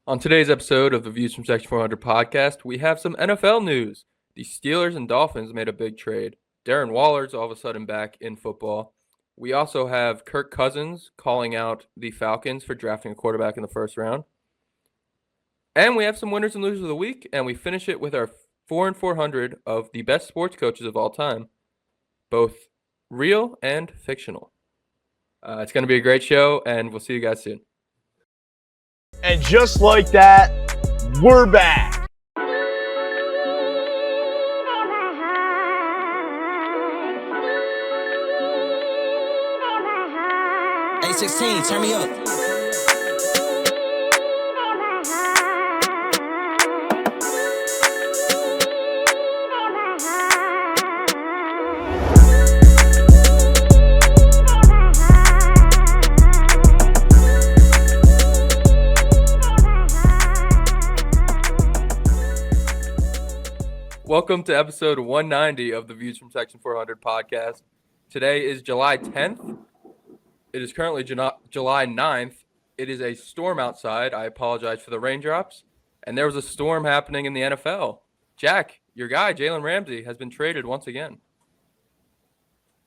On today's episode of the Views from Section 400 podcast, we have some NFL news. The Steelers and Dolphins made a big trade. Darren Waller's all of a sudden back in football. We also have Kirk Cousins calling out the Falcons for drafting a quarterback in the first round. And we have some winners and losers of the week, and we finish it with our 4 and 400 of the best sports coaches of all time, both real and fictional. It's going to be a great show, and we'll see you guys soon. And just like that, we're back. A16, turn me up. Welcome to episode 190 of the Views from Section 400 podcast. Today is July 10th. It is currently July 9th. It is a storm outside. I apologize for the raindrops. And there was a storm happening in the NFL. Jack, your guy, Jalen Ramsey, has been traded once again.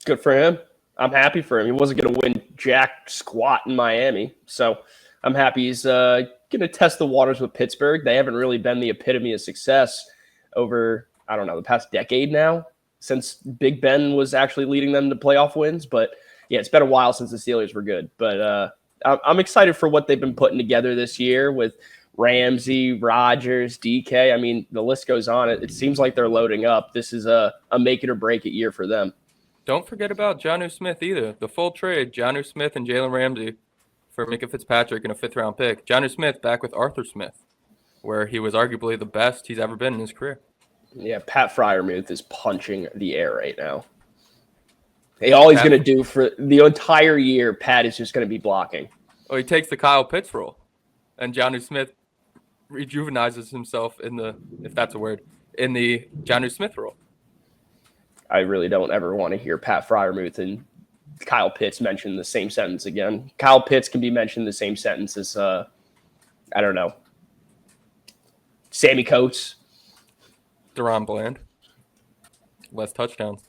Good for him. I'm happy for him. He wasn't going to win jack squat in Miami. So I'm happy he's going to test the waters with Pittsburgh. They haven't really been the epitome of success over, the past decade now, since Big Ben was actually leading them to playoff wins. But yeah, it's been a while since the Steelers were good. But I'm excited for what they've been putting together this year with Ramsey, Rodgers, DK. I mean, the list goes on. It seems like they're loading up. This is a make it or break it year for them. Don't forget about Jonnu Smith either. The full trade, Jonnu Smith and Jalen Ramsey for Minkah Fitzpatrick and a fifth-round pick. Jonnu Smith back with Arthur Smith, where he was arguably the best he's ever been in his career. Yeah, Pat Freiermuth is punching the air right now. Hey, all he's going to do for the entire year, Pat is just going to be blocking. Oh, he takes the Kyle Pitts role, and Jonnu Smith rejuvenizes himself in the, if that's a word, in the Jonnu Smith role. I really don't ever want to hear Pat Freiermuth and Kyle Pitts mentioned in the same sentence again. Kyle Pitts can be mentioned in the same sentence as, Sammy Coates. Deron Bland. Less touchdowns.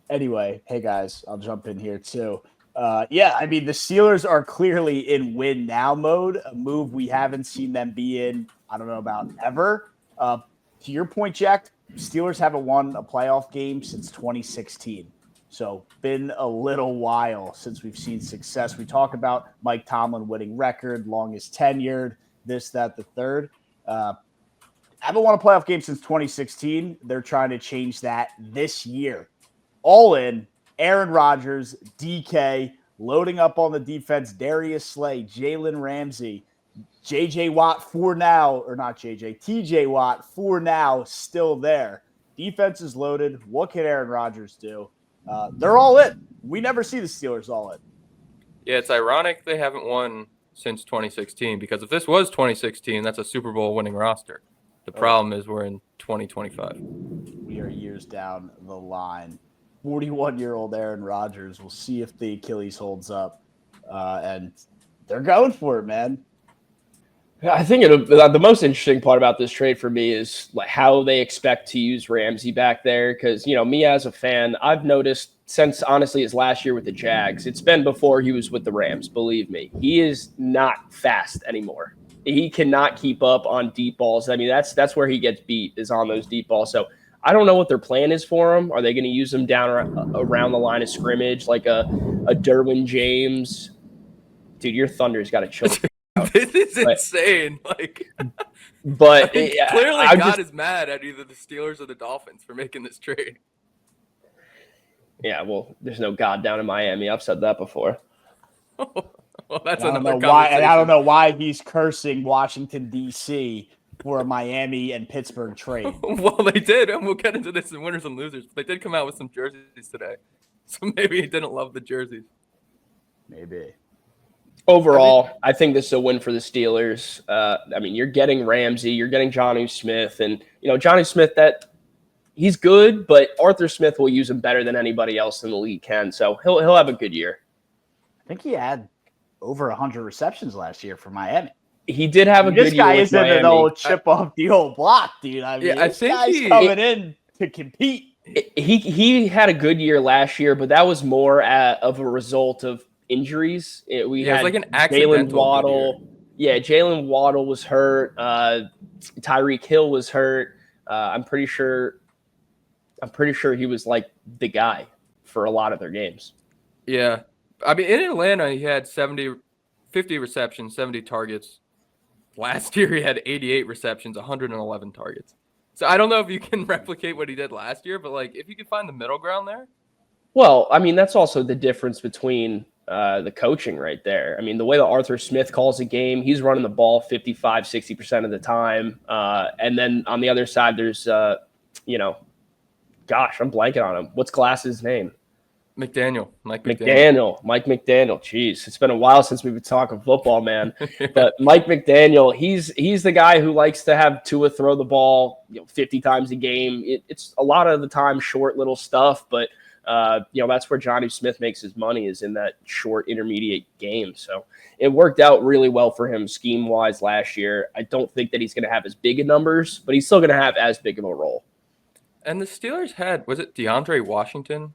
Anyway, hey guys, I'll jump in here too. The Steelers are clearly in win now mode, a move we haven't seen them be in, I don't know about ever. To your point, Jack, Steelers haven't won a playoff game since 2016. So been a little while since we've seen success. We talk about Mike Tomlin winning record, longest tenured, this, that, the third. Haven't won a playoff game since 2016. They're trying to change that this year. All in, Aaron Rodgers, DK, loading up on the defense, Darius Slay, Jalen Ramsey, TJ Watt for now, still there. Defense is loaded. What can Aaron Rodgers do? They're all in. We never see the Steelers all in. Yeah, it's ironic they haven't won since 2016, because if this was 2016, that's a Super Bowl winning roster. The problem is we're in 2025. We are years down the line. 41-year-old Aaron Rodgers. We'll see if the Achilles holds up. And they're going for it, man. I think the most interesting part about this trade for me is like how they expect to use Ramsey back there. Because, me as a fan, I've noticed since, honestly, his last year with the Jags, it's been before he was with the Rams, believe me. He is not fast anymore. He cannot keep up on deep balls. I mean, that's where he gets beat, is on those deep balls. So I don't know what their plan is for him. Are they going to use him down around the line of scrimmage like a Derwin James? Dude, your Thunder's got to chill. This is insane. But clearly God is mad at either the Steelers or the Dolphins for making this trade. Yeah, well, there's no God down in Miami. I've said that before. Well, that's I don't another know why, conversation. and I don't know why he's cursing Washington, D.C. for a Miami and Pittsburgh trade. Well, they did, and we'll get into this in winners and losers. They did come out with some jerseys today, so maybe he didn't love the jerseys. Maybe. Overall, I think this is a win for the Steelers. You're getting Ramsey, you're getting Jonnu Smith, and Jonnu Smith, he's good, but Arthur Smith will use him better than anybody else in the league can. So he'll have a good year. I think he had over 100 receptions last year for Miami. He did have a This good year guy with isn't Miami. an old chip off the old block, dude. I mean, I this think guy's coming in to compete. He had a good year last year, but that was more of a result of injuries. It was like an accidental Jalen Waddle. Yeah, Jalen Waddle was hurt. Tyreek Hill was hurt. I'm pretty sure he was like the guy for a lot of their games. Yeah. I mean, in Atlanta, he had 50 receptions, 70 targets. Last year, he had 88 receptions, 111 targets. So I don't know if you can replicate what he did last year, but like if you could find the middle ground there. Well, I mean, that's also the difference between the coaching right there. I mean, the way that Arthur Smith calls a game, he's running the ball 55, 60% of the time. And then on the other side, there's, gosh, I'm blanking on him. What's Glass's name? Mike McDaniel. Mike McDaniel. Jeez, it's been a while since we've been talking football, man. But Mike McDaniel, he's the guy who likes to have Tua throw the ball 50 times a game. It's a lot of the time short little stuff, but that's where Johnny Smith makes his money, is in that short intermediate game. So it worked out really well for him scheme wise last year. I don't think that he's going to have as big of numbers, but he's still going to have as big of a role. And the Steelers had, was it DeAndre Washington?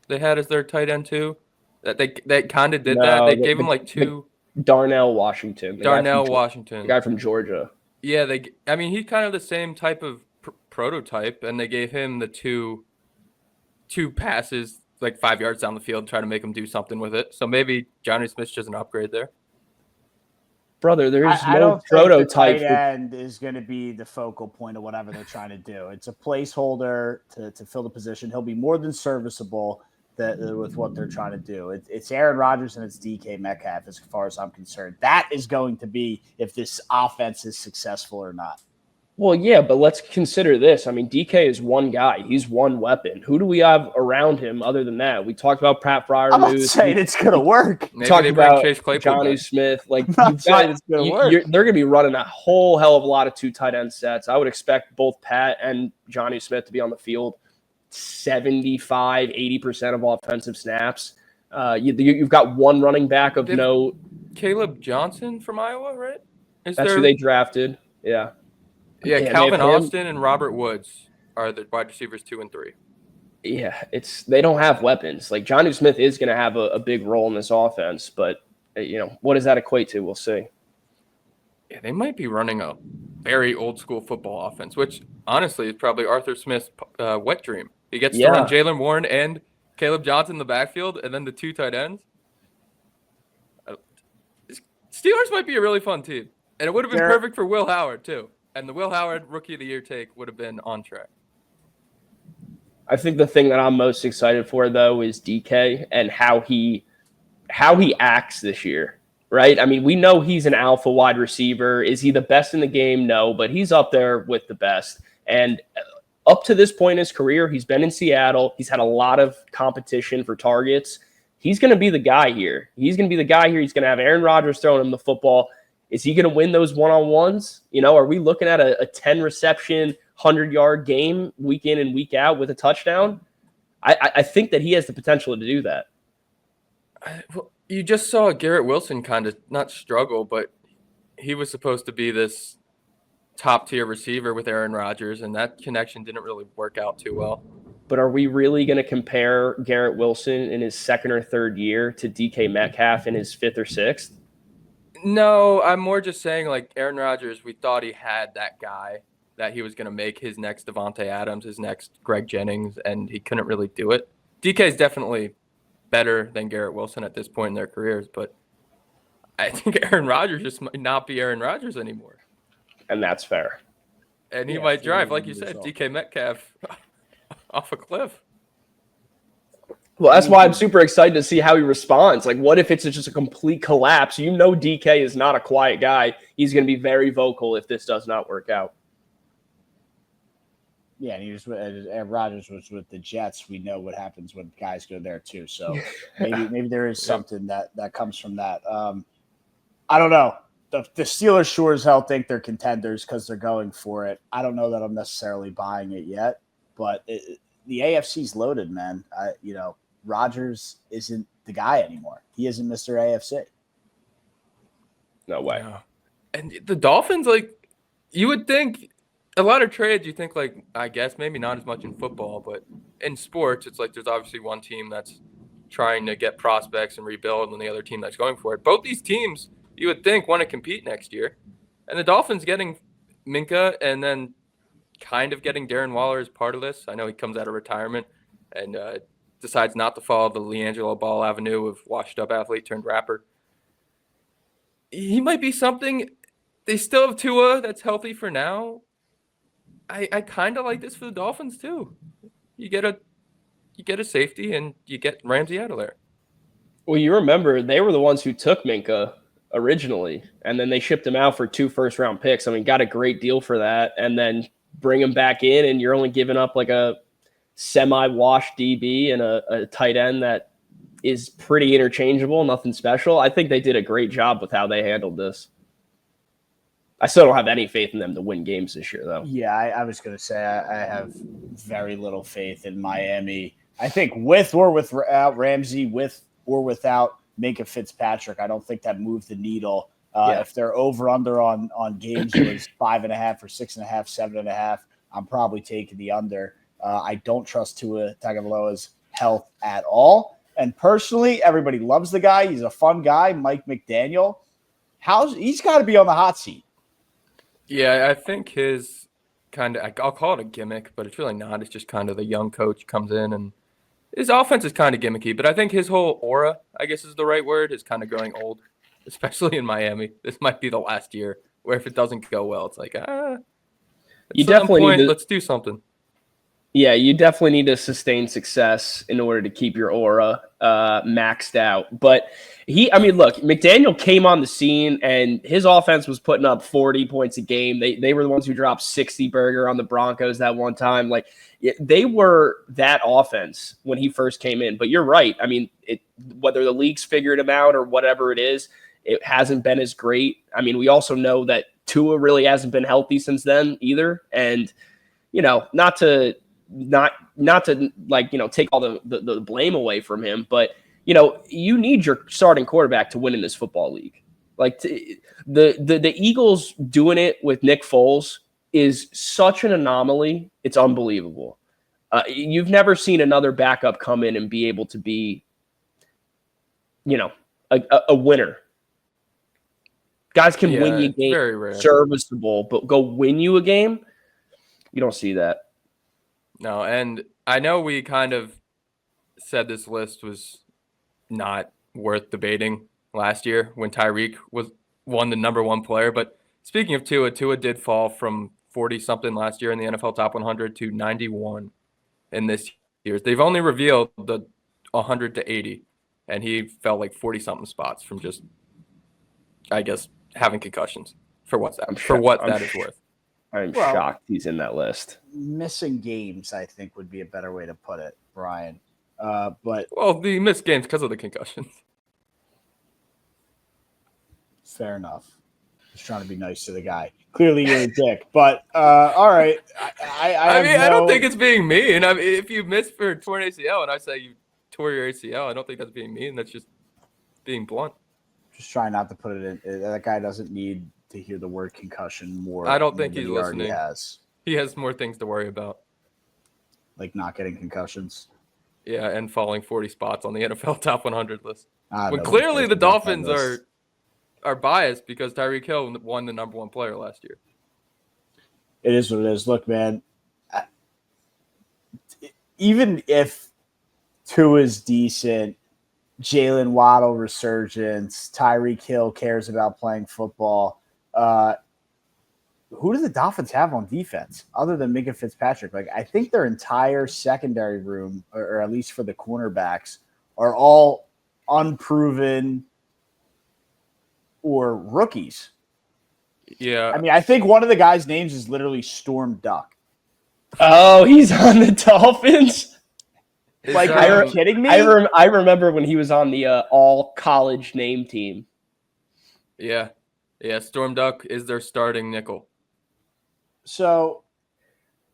They had as their tight end too. That they kind of did that. They gave him like two. Darnell Washington. The guy from Georgia. Yeah, he's kind of the same type of prototype, and they gave him the two passes like 5 yards down the field, try to make him do something with it. So maybe Johnny Smith's just an upgrade there. Brother, there's I no don't prototype. Think the tight end is going to be the focal point of whatever they're trying to do. It's a placeholder to fill the position. He'll be more than serviceable with what they're trying to do. It's Aaron Rodgers and it's DK Metcalf, as far as I'm concerned. That is going to be if this offense is successful or not. Well, yeah, but let's consider this. I mean, DK is one guy. He's one weapon. Who do we have around him other than that? We talked about Pat Freiermuth. I'm not saying it's going to work. Maybe talked they bring about Chase Claypool Johnny back. Smith. Like, I'm not saying it's going to work. They're going to be running a whole hell of a lot of two tight end sets. I would expect both Pat and Johnny Smith to be on the field 75, 80% of offensive snaps. You've got one running back of no. Caleb Johnson from Iowa, right? That's who they drafted. Yeah. Yeah, Calvin Austin and Robert Woods are the wide receivers 2 and 3. Yeah, they don't have weapons. Like, Johnny Smith is going to have a big role in this offense, but what does that equate to? We'll see. Yeah, they might be running a very old school football offense, which honestly is probably Arthur Smith's wet dream. He gets to run Jaylen Warren and Caleb Johnson in the backfield, and then the two tight ends. Steelers might be a really fun team, and it would have been perfect for Will Howard too. And the Will Howard Rookie of the Year take would have been on track. I think the thing that I'm most excited for, though, is DK and how he acts this year, right? I mean, we know he's an alpha wide receiver. Is he the best in the game? No, but he's up there with the best. And up to this point in his career, he's been in Seattle. He's had a lot of competition for targets. He's going to be the guy here. He's going to have Aaron Rodgers throwing him the football. Is he going to win those one-on-ones? Are we looking at a 10-reception, 100-yard game week in and week out with a touchdown? I think that he has the potential to do that. Well, you just saw Garrett Wilson kind of not struggle, but he was supposed to be this top-tier receiver with Aaron Rodgers, and that connection didn't really work out too well. But are we really going to compare Garrett Wilson in his second or third year to DK Metcalf in his fifth or sixth? No, I'm more just saying, like, Aaron Rodgers, we thought he had that guy that he was going to make his next Devontae Adams, his next Greg Jennings, and he couldn't really do it. DK is definitely better than Garrett Wilson at this point in their careers, but I think Aaron Rodgers just might not be Aaron Rodgers anymore. And that's fair. And he might drive, like you said, DK Metcalf off a cliff. Well, that's why I'm super excited to see how he responds. Like, what if it's just a complete collapse? DK is not a quiet guy. He's going to be very vocal if this does not work out. Yeah, and Rodgers was with the Jets. We know what happens when guys go there too. So maybe there is something that comes from that. I don't know. The Steelers sure as hell think they're contenders because they're going for it. I don't know that I'm necessarily buying it yet, but the AFC's loaded, man. Rodgers isn't the guy anymore. He isn't Mr. AFC. No way. No. And the Dolphins, like, you would think a lot of trades, you think, like, I guess maybe not as much in football, but in sports, it's like there's obviously one team that's trying to get prospects and rebuild and the other team that's going for it. Both these teams, you would think, want to compete next year. And the Dolphins getting Minkah and then kind of getting Darren Waller as part of this. I know he comes out of retirement and decides not to follow the LiAngelo Ball avenue of washed-up athlete turned rapper. He might be something. They still have Tua that's healthy for now. I kind of like this for the Dolphins too. You get a safety and you get Ramsey out of there. Well, you remember they were the ones who took Minkah originally, and then they shipped him out for 2 first-round picks. I mean, got a great deal for that, and then bring him back in, and you're only giving up like a semi-washed DB and a tight end that is pretty interchangeable, nothing special. I think they did a great job with how they handled this. I still don't have any faith in them to win games this year, though. Yeah, I was going to say I have very little faith in Miami. I think with or without Ramsey, with or without Minkah Fitzpatrick, I don't think that moved the needle. If they're over-under on games was 5.5 or 6.5, 7.5, I'm probably taking the under. I don't trust Tua Tagovailoa's health at all. And personally, everybody loves the guy. He's a fun guy, Mike McDaniel. He's got to be on the hot seat. Yeah, I think his kind of, I'll call it a gimmick, but it's really not. It's just kind of the young coach comes in and his offense is kind of gimmicky, but I think his whole aura, I guess is the right word, is kind of growing old, especially in Miami. This might be the last year where if it doesn't go well, it's like, you definitely need to, let's do something. Yeah, you definitely need to sustain success in order to keep your aura maxed out. But look, McDaniel came on the scene and his offense was putting up 40 points a game. They were the ones who dropped 60 burger on the Broncos that one time. Like they were that offense when he first came in. But you're right. I mean, whether the league's figured him out or whatever it is, it hasn't been as great. I mean, we also know that Tua really hasn't been healthy since then either. And, not to take all the blame away from him, but you need your starting quarterback to win in this football league. Like the Eagles doing it with Nick Foles is such an anomaly. It's unbelievable. You've never seen another backup come in and be able to be, a winner. Guys can win you a game, very rare. Serviceable, but go win you a game. You don't see that. No, and I know we kind of said this list was not worth debating last year when Tyreek won the number one player. But speaking of Tua did fall from 40-something last year in the NFL Top 100 to 91 in this year. They've only revealed the 100 to 80, and he fell like 40-something spots from just, I guess, having concussions for what that is worth. I'm shocked he's in that list. Missing games, I think, would be a better way to put it, Brian. The missed games because of the concussions. Fair enough. Just trying to be nice to the guy. Clearly, you're a dick. But all right. I don't think it's being mean. I mean, if you miss for torn ACL and I say you tore your ACL, I don't think that's being mean. That's just being blunt. Just trying not to put it in. That guy doesn't need to hear the word concussion more. I don't think he's listening. Has. He has more things to worry about. Like not getting concussions. Yeah, and falling 40 spots on the NFL Top 100 list. When clearly the Dolphins are biased because Tyreek Hill won the number one player last year. It is what it is. Look, man, even if Tua is decent, Jalen Waddle resurgence, Tyreek Hill cares about playing football. Who do the Dolphins have on defense other than Minkah Fitzpatrick? Like, I think their entire secondary room, or at least for the cornerbacks, are all unproven or rookies. Yeah. I mean, I think one of the guys' names is literally Storm Duck. Oh, he's on the Dolphins? Like, are you kidding me? I remember when he was on the all-college name team. Yeah. Yeah, Storm Duck is their starting nickel. So,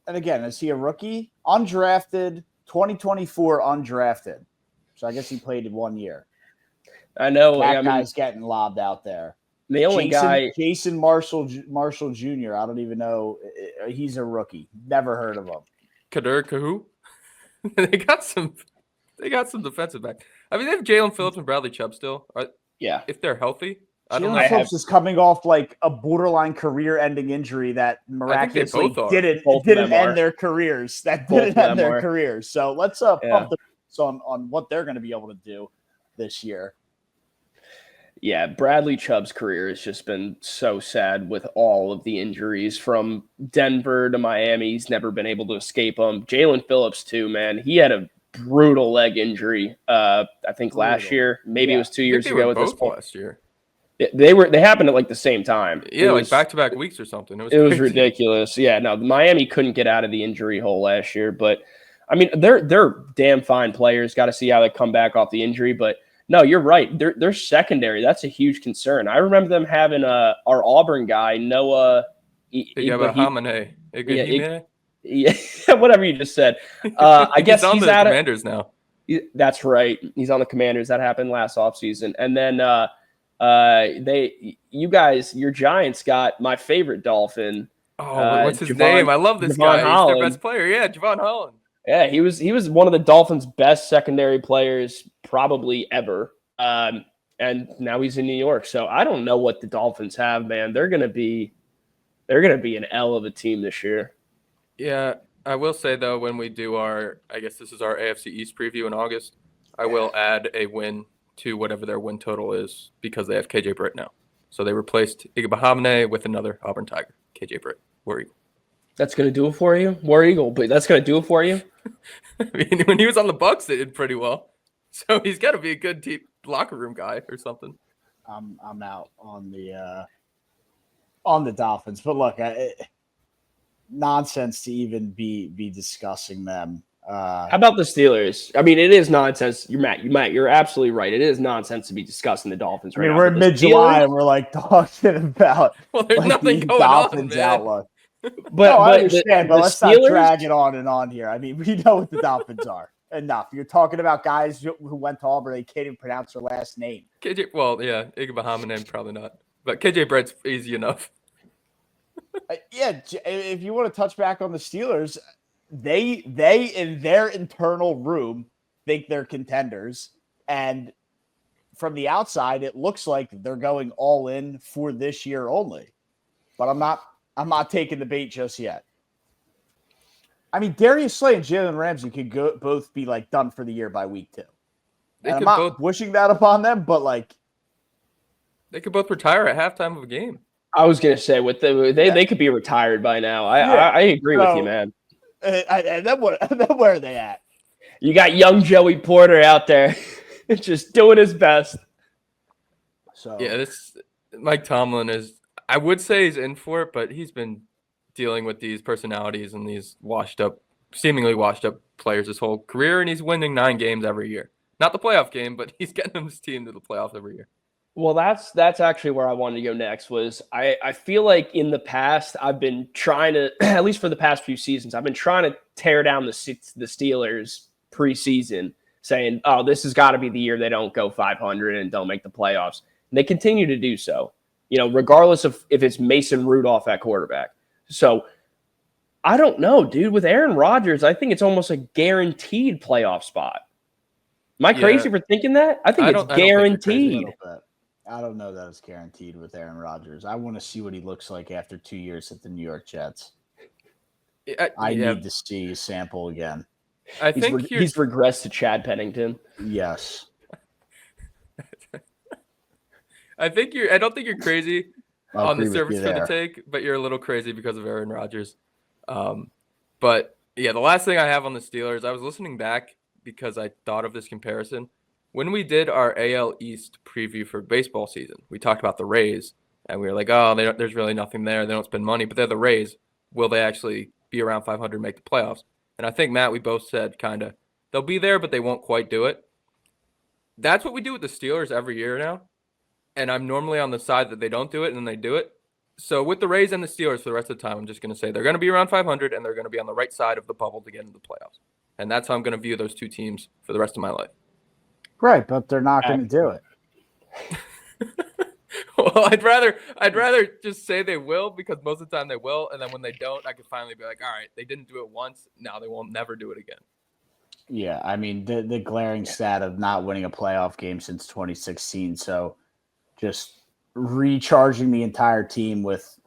and again, is he a rookie? Undrafted, 2024 undrafted. So I guess he played in 1 year. I know. That guy's getting lobbed out there. The only Jason Marshall Jr. I don't even know. He's a rookie. Never heard of him. Kader Kahu. They got some defensive back. I mean, they have Jalen Phillips and Bradley Chubb still. Yeah. If they're healthy. I don't know. Jalen Phillips is coming off like a borderline career-ending injury that miraculously didn't end their careers. That didn't end their careers. So let's pump the on what they're going to be able to do this year. Yeah, Bradley Chubb's career has just been so sad with all of the injuries from Denver to Miami. He's never been able to escape them. Jalen Phillips too, man. He had a brutal leg injury. I think last year, maybe it was 2 years ago. At this point, last year. They happened at like the same time. Yeah, like back-to-back weeks or something. It was ridiculous. Yeah, no, Miami couldn't get out of the injury hole last year, but I mean, they're damn fine players. Got to see how they come back off the injury, but no, you're right. They're secondary. That's a huge concern. I remember them having our Auburn guy, Noah Igbehamane. Yeah, whatever you just said. I guess he's on the Commanders now. That's right. He's on the Commanders. That happened last offseason. And then your Giants got my favorite Dolphin. Oh, what's his name? I love this guy. He's their best player. Yeah, Javon Holland. Yeah, he was one of the Dolphins' best secondary players probably ever. And now he's in New York. So I don't know what the Dolphins have, man. They're gonna be an L of a team this year. Yeah, I will say though, when we do I guess this is our AFC East preview in August, I will add a win to whatever their win total is because they have KJ Britt now. So they replaced Igbehamane with another Auburn Tiger, KJ Britt, War Eagle. That's going to do it for you? War Eagle, but that's going to do it for you? I mean, when he was on the Bucs, they did pretty well. So he's got to be a good locker room guy or something. I'm out on the Dolphins. But look, nonsense to even be discussing them. How about the Steelers? I mean, it is nonsense. You're absolutely right. It is nonsense to be discussing the Dolphins right now. We're in mid-July and we're like talking about there's nothing the going Dolphins on, man. Outlook. But I understand, but let's Steelers, not drag it on and on here. I mean, we know what the Dolphins are. Enough. You're talking about guys who went to Auburn. They can't even pronounce their last name. KJ, well, yeah, Igbehamane probably not. But KJ Brett's easy enough. If you want to touch back on the Steelers, they in their internal room think they're contenders, and from the outside it looks like they're going all in for this year only. But I'm not taking the bait just yet. I mean, Darius Slay and Jalen Ramsey could both be like done for the year by week 2. I'm not wishing that upon them, but like they could both retire at halftime of a game. I was gonna say they could be retired by now. I agree with you, man. And then where are they at? You got young Joey Porter out there just doing his best. So yeah, this Mike Tomlin is. I would say he's in for it, but he's been dealing with these personalities and these seemingly washed up players his whole career, and he's winning 9 games every year. Not the playoff game, but he's getting his team to the playoffs every year. Well, that's actually where I wanted to go next. Was I feel like in the past I've been trying to, at least for the past few seasons, I've been trying to tear down the Steelers preseason, saying, "Oh, this has got to be the year they don't go 500 and don't make the playoffs." And they continue to do so, regardless of if it's Mason Rudolph at quarterback. So I don't know, dude. With Aaron Rodgers, I think it's almost a guaranteed playoff spot. Am I crazy for thinking that? I think it's guaranteed. I don't know that it's guaranteed with Aaron Rodgers. I want to see what he looks like after 2 years at the New York Jets. I need to see a sample again. I think he's regressed to Chad Pennington. Yes. I don't think you're crazy on the surface for the take, but you're a little crazy because of Aaron Rodgers. But yeah, the last thing I have on the Steelers, I was listening back because I thought of this comparison. When we did our AL East preview for baseball season, we talked about the Rays, and we were like, oh, there's really nothing there. They don't spend money, but they're the Rays. Will they actually be around 500 and make the playoffs? And I think, Matt, we both said kind of they'll be there, but they won't quite do it. That's what we do with the Steelers every year now, and I'm normally on the side that they don't do it, and then they do it. So with the Rays and the Steelers for the rest of the time, I'm just going to say they're going to be around 500, and they're going to be on the right side of the bubble to get into the playoffs. And that's how I'm going to view those two teams for the rest of my life. Right, but they're not going to do it. Well, I'd rather just say they will, because most of the time they will, and then when they don't, I can finally be like, all right, they didn't do it once, now they won't never do it again. Yeah, I mean the glaring stat of not winning a playoff game since 2016. So just recharging the entire team with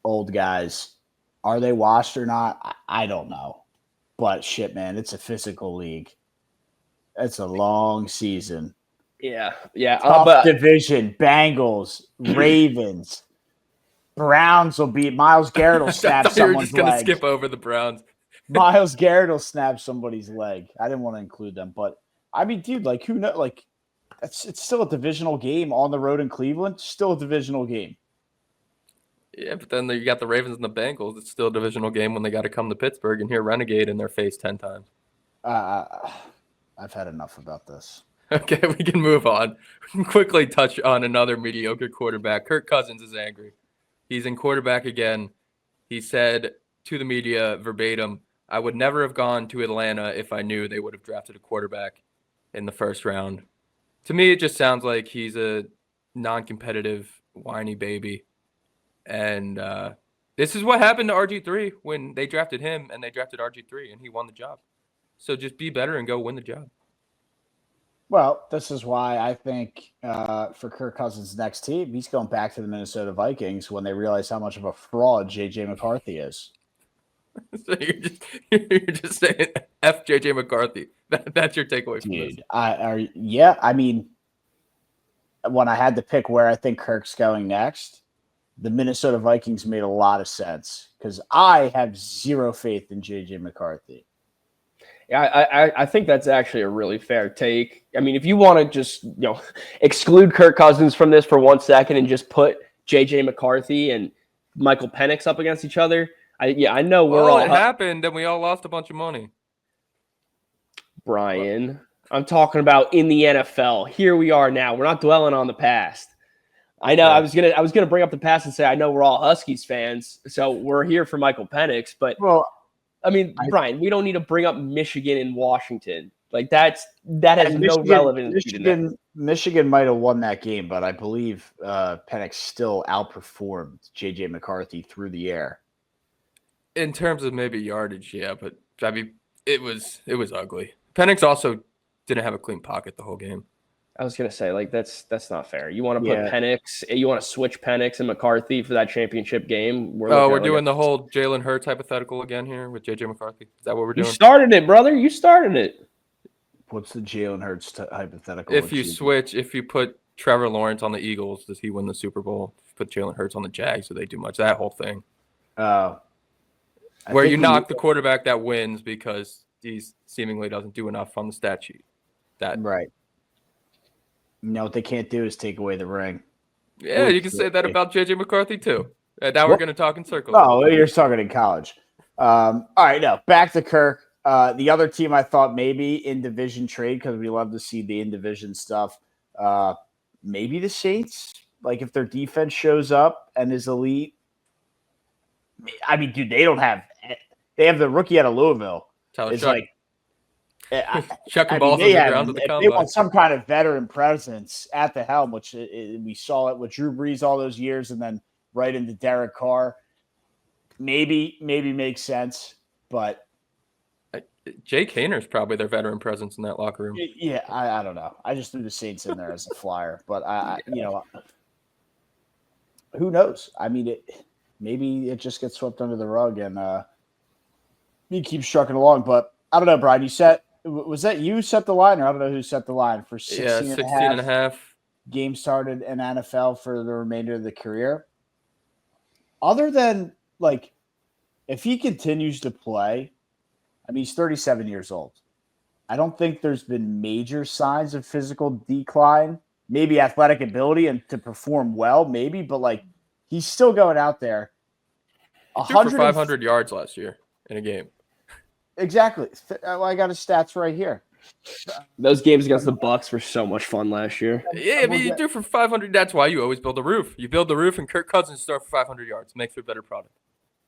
old guys. Are they washed or not? I don't know. But shit, man, it's a physical league. It's a long season. Yeah. Tough division. Bengals, Ravens, Browns will beat Myles Garrett will I snap thought you were someone's just gonna leg. skip over the Browns. Myles Garrett will snap somebody's leg. I didn't want to include them, but I mean, dude, like who knows? Like it's still a divisional game on the road in Cleveland. Still a divisional game. Yeah, but then you got the Ravens and the Bengals. It's still a divisional game when they got to come to Pittsburgh and hear Renegade in their face 10 times. I've had enough about this. Okay, we can move on. We can quickly touch on another mediocre quarterback. Kirk Cousins is angry. He's in quarterback again. He said to the media verbatim, "I would never have gone to Atlanta if I knew they would have drafted a quarterback in the first round." To me, it just sounds like he's a non-competitive, whiny baby. And this is what happened to RG3 when they drafted him and they drafted RG3 and he won the job. So just be better and go win the job. Well, this is why I think for Kirk Cousins' next team, he's going back to the Minnesota Vikings when they realize how much of a fraud J.J. McCarthy is. So you're just saying F J.J. McCarthy. That's your takeaway from this. I mean, when I had to pick where I think Kirk's going next, the Minnesota Vikings made a lot of sense because I have zero faith in J.J. McCarthy. Yeah, I think that's actually a really fair take. I mean, if you want to just exclude Kirk Cousins from this for 1 second and just put J.J. McCarthy and Michael Penix up against each other, I know we're all. It happened, and we all lost a bunch of money. Brian, I'm talking about in the NFL. Here we are now. We're not dwelling on the past. I know. Yeah. I was gonna bring up the past and say I know we're all Huskies fans, so we're here for Michael Penix. But I mean, Brian, we don't need to bring up Michigan and Washington. Like that has no relevance. Michigan might have won that game, but I believe Penix still outperformed J.J. McCarthy through the air. In terms of maybe yardage, yeah, but I mean, it was ugly. Penix also didn't have a clean pocket the whole game. I was gonna say, like, that's not fair. You want to put Penix, you want to switch Penix and McCarthy for that championship game. We're doing the whole Jalen Hurts hypothetical again here with JJ McCarthy. Is that what we're doing? You started it, brother. You started it. What's the Jalen Hurts hypothetical? If you put Trevor Lawrence on the Eagles, does he win the Super Bowl? If you put Jalen Hurts on the Jags, do they do much? That whole thing. Where you knock the quarterback that wins because he seemingly doesn't do enough on the stat sheet. Right. No, what they can't do is take away the ring. Yeah, you can say that about J.J. McCarthy too. Now we're going to talk in circles. No, you're talking in college. All right, no, back to Kirk. The other team I thought maybe in division trade because we love to see the in division stuff. Maybe the Saints, like if their defense shows up and is elite. I mean, dude, they have the rookie out of Louisville. It's like chucking balls on the ground to the combine. They want some kind of veteran presence at the helm, which we saw it with Drew Brees all those years, and then right into Derek Carr. Maybe makes sense, but Jake Hayner's probably their veteran presence in that locker room. Yeah, I don't know. I just threw the Saints in there as a flyer, but who knows? I mean, maybe it just gets swept under the rug and he keeps trucking along. But I don't know, Brian. Was that you set the line, or I don't know who set the line for 16 and a half games started in NFL for the remainder of the career. Other than if he continues to play, I mean, he's 37 years old. I don't think there's been major signs of physical decline. Maybe athletic ability and to perform well, maybe, but he's still going out there. He threw for 500 yards last year in a game. Exactly. I got his stats right here. Those games against the Bucks were so much fun last year. Yeah, I mean, you threw for 500. That's why you always build a roof. You build the roof, and Kirk Cousins start for 500 yards. Makes for a better product.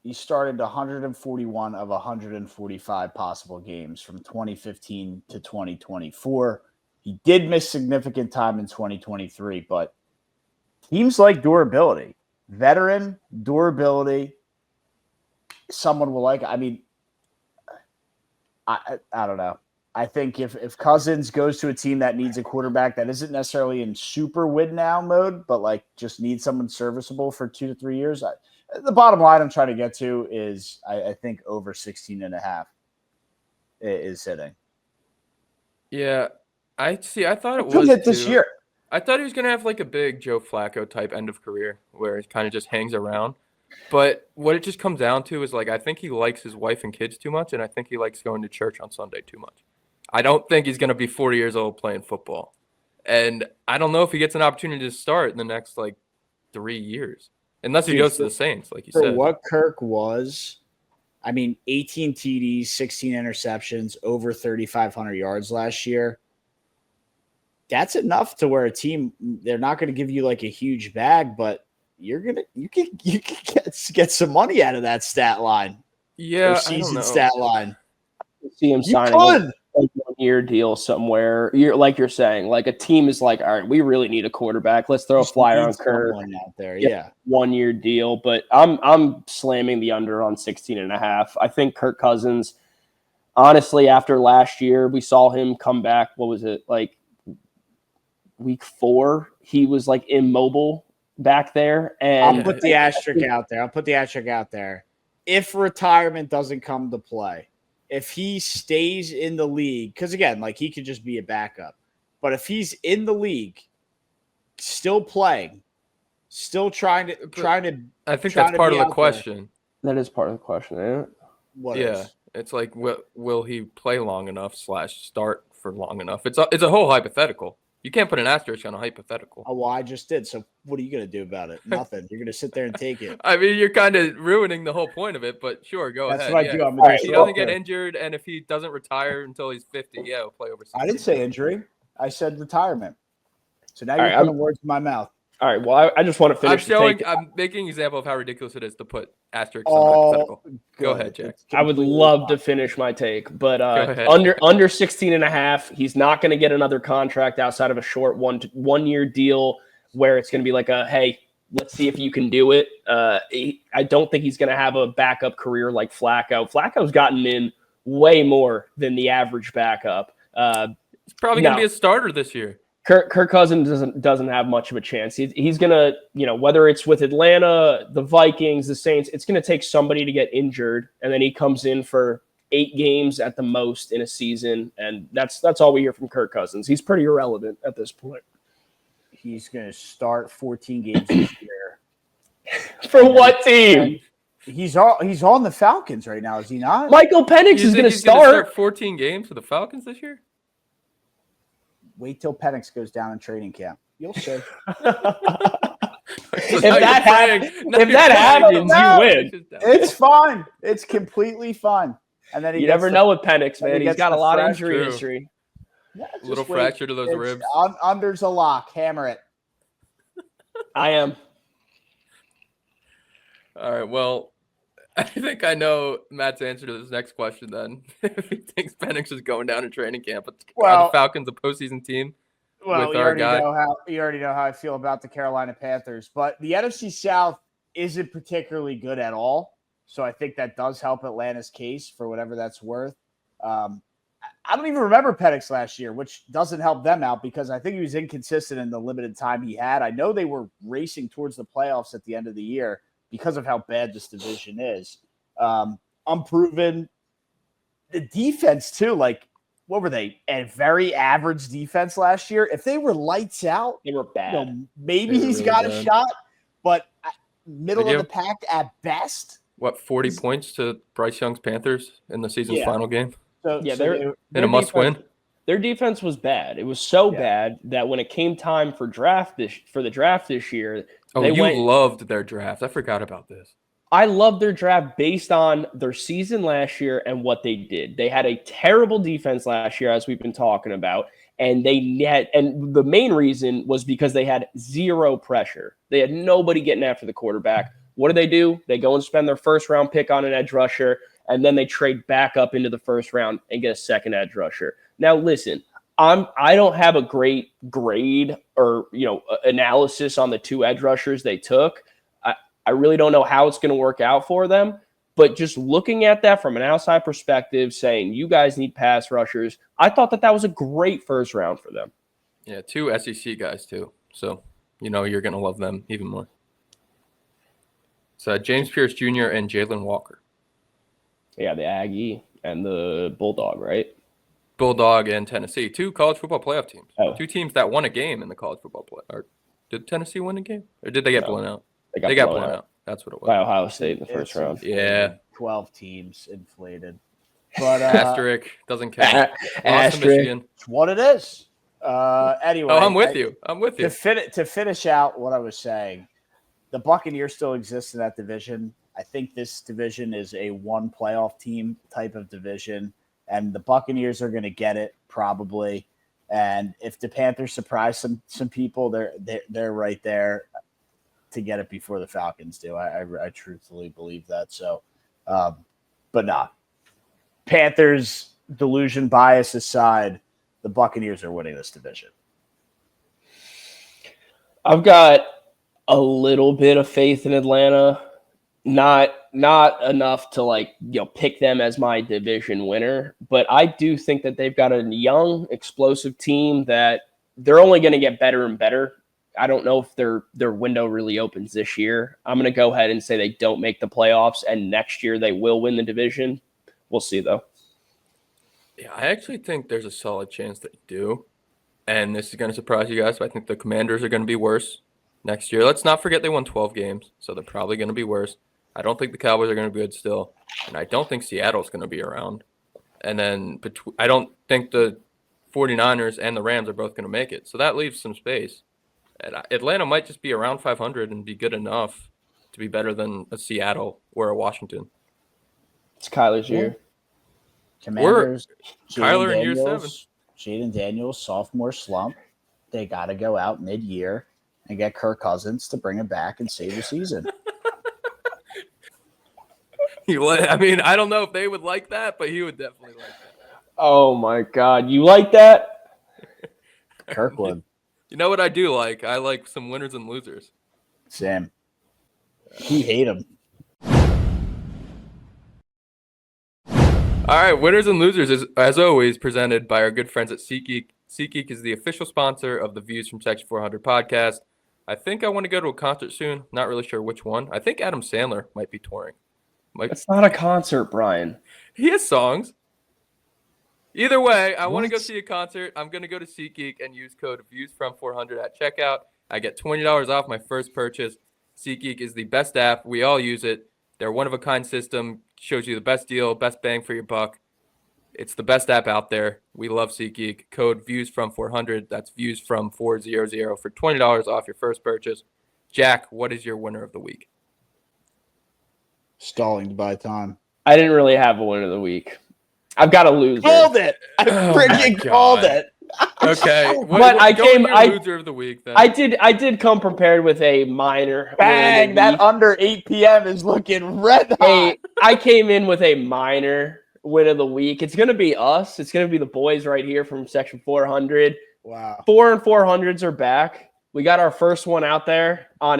He started 141 of 145 possible games from 2015 to 2024. He did miss significant time in 2023, but teams like durability, veteran durability. Someone will like. I mean, I don't know. I think if Cousins goes to a team that needs a quarterback that isn't necessarily in super win now mode, but like just needs someone serviceable for 2 to 3 years, the bottom line I'm trying to get to is I think over 16.5 is hitting. Yeah, I see. I thought it Could was hit this too. year. I thought he was gonna have like a big Joe Flacco type end of career where he kind of just hangs around. But what it just comes down to is like I think he likes his wife and kids too much, and I think he likes going to church on Sunday too much. I don't think he's gonna be 40 years old playing football, and I don't know if he gets an opportunity to start in the next like 3 years, unless he goes to the Saints, like you For said. what Kirk was, I mean, 18 TDs, 16 interceptions, over 3,500 yards last year. That's enough to where a team, they're not going to give you like a huge bag, but you can get some money out of that stat line. Yeah, Or I season don't know. stat line. See him You signing could. a 1-year deal somewhere. You're saying, like a team is like, all right, we really need a quarterback. Let's throw a flyer on Kirk. Out there. Yeah. Yeah. 1-year deal, but I'm slamming the under on 16.5. I think Kirk Cousins, honestly, after last year, we saw him come back. What was it, like week 4? He was like immobile back there. And I'll put the asterisk out there. If retirement doesn't come to play, if he stays in the league, because again, like he could just be a backup, but if he's in the league, still playing, still trying to. I think that's part of the question. that is part of the question, isn't it? What Yeah, is? it's like will he play long enough / start for long enough? It's a whole hypothetical. You can't put an asterisk on a hypothetical. Oh, well, I just did. So what are you going to do about it? Nothing. You're going to sit there and take it. I mean, you're kind of ruining the whole point of it, but sure, go That's ahead. what I Yeah. do. I'm If he doesn't get disruptor. injured and if he doesn't retire until he's 50, yeah, he'll play over 60. I didn't say injury. I said retirement. So now All you're right, putting words in my mouth. All right. Well, I just want to finish. I'm making an example of how ridiculous it is to put asterisks on Oh, hypothetical. Go ahead, Jack. I would love to finish my take, but ahead. under 16.5, he's not going to get another contract outside of a short 1-year deal where it's going to be like hey, let's see if you can do it. I don't think he's going to have a backup career like Flacco. Flacco's gotten in way more than the average backup. He's probably going to be a starter this year. Kirk Cousins doesn't have much of a chance. He's gonna, whether it's with Atlanta, the Vikings, the Saints, it's gonna take somebody to get injured, and then he comes in for 8 games at the most in a season, and that's all we hear from Kirk Cousins. He's pretty irrelevant at this point. He's going to start 14 games this year. For what team? He's on the Falcons right now, is he not? Michael Penix is going to start 14 games for the Falcons this year? Wait till Penix goes down in training camp. You'll see. If that happens, you win. It's fine. It's completely fine. And then you never know with Penix, man. He's got a lot of injury True. history. Yeah, Little fracture to those ribs. Under's a lock. Hammer it. I am. All right. Well, I think I know Matt's answer to this next question then. If he thinks Penix is going down in training camp, are the Falcons a postseason team? Well, with you our already guy? know how I feel about the Carolina Panthers, but the NFC South isn't particularly good at all. So I think that does help Atlanta's case for whatever that's worth. I don't even remember Penix last year, which doesn't help them out because I think he was inconsistent in the limited time he had. I know they were racing towards the playoffs at the end of the year because of how bad this division is. Unproven. The defense, too, like, what were they? A very average defense last year. If they were lights out, They were bad. maybe They were he's really got bad. a shot, but middle Did of you? the pack at best. What, 40 points to Bryce Young's Panthers in the season's Yeah. final game? So, Yeah, In a must-win? Their defense was bad. It was so Yeah. bad that when it came time for the draft this year, Oh, they you went. loved their draft. I forgot about this. I loved their draft based on their season last year and what they did. They had a terrible defense last year, as we've been talking about, and the main reason was because they had zero pressure. They had nobody getting after the quarterback. What do? They go and spend their first round pick on an edge rusher, and then they trade back up into the first round and get a second edge rusher. Now, listen, I don't have a great grade or analysis on the 2 edge rushers they took. I really don't know how it's going to work out for them. But just looking at that from an outside perspective, saying you guys need pass rushers, I thought that was a great first round for them. Yeah, 2 SEC guys too. So you're going to love them even more. So James Pierce Jr. and Jalen Walker. Yeah, the Aggie and the Bulldog, right? Bulldog and Tennessee, 2 college football playoff teams. Oh. 2 teams that won a game in the college football play. Or did Tennessee win a game? Or did they get blown out? They got blown out. That's what it was. By Ohio State in the first round. Yeah. 12 teams inflated. But asterisk doesn't count. Asterisk. Michigan. It's what it is. Anyway. Oh, I'm with you. To finish out what I was saying, the Buccaneers still exist in that division. I think this division is a 1 playoff team type of division, and the Buccaneers are going to get it probably. And if the Panthers surprise some people, they're right there to get it before the Falcons do. I truthfully believe that. So, but nah. Panthers delusion bias aside, the Buccaneers are winning this division. I've got a little bit of faith in Atlanta. Not enough to pick them as my division winner, but I do think that they've got a young, explosive team that they're only going to get better and better. I don't know if their window really opens this year. I'm going to go ahead and say they don't make the playoffs, and next year they will win the division. We'll see, though. Yeah, I actually think there's a solid chance they do, and this is going to surprise you guys, but I think the Commanders are going to be worse next year. Let's not forget they won 12 games, so they're probably going to be worse. I don't think the Cowboys are going to be good still, and I don't think Seattle's going to be around. And then I don't think the 49ers and the Rams are both going to make it, so that leaves some space. And Atlanta might just be around 500 and be good enough to be better than a Seattle or a Washington. It's Kyler's year. Commanders, Kyler in year 7. Jaden Daniels, sophomore slump. They got to go out mid-year and get Kirk Cousins to bring him back and save the season. I mean, I don't know if they would like that, but he would definitely like that. Oh, my God. You like that? Kirkwood. You know what I do like? I like some winners and losers. Sam. He hate him. All right, winners and losers is, as always, presented by our good friends at SeatGeek. SeatGeek is the official sponsor of the Views from Section 400 podcast. I think I want to go to a concert soon. Not really sure which one. I think Adam Sandler might be touring. It's not a concert, Brian. He has songs. Either way, I want to go see a concert. I'm going to go to SeatGeek and use code ViewsFrom400 at checkout. I get $20 off my first purchase. SeatGeek is the best app. We all use it. They're one-of-a-kind system. Shows you the best deal, best bang for your buck. It's the best app out there. We love SeatGeek. Code ViewsFrom400. That's ViewsFrom400 for $20 off your first purchase. Jack, what is your winner of the week? Stalling to buy time. I didn't really have a winner of the week. I've got a loser. Called it. I freaking called it. Okay, loser of the week. Then I did come prepared with a minor. Bang! That under 8 p.m. is looking red hot. I came in with a minor win of the week. It's gonna be us. It's gonna be the boys right here from Section 400. Wow. 4 and 400s are back. We got our first one out there on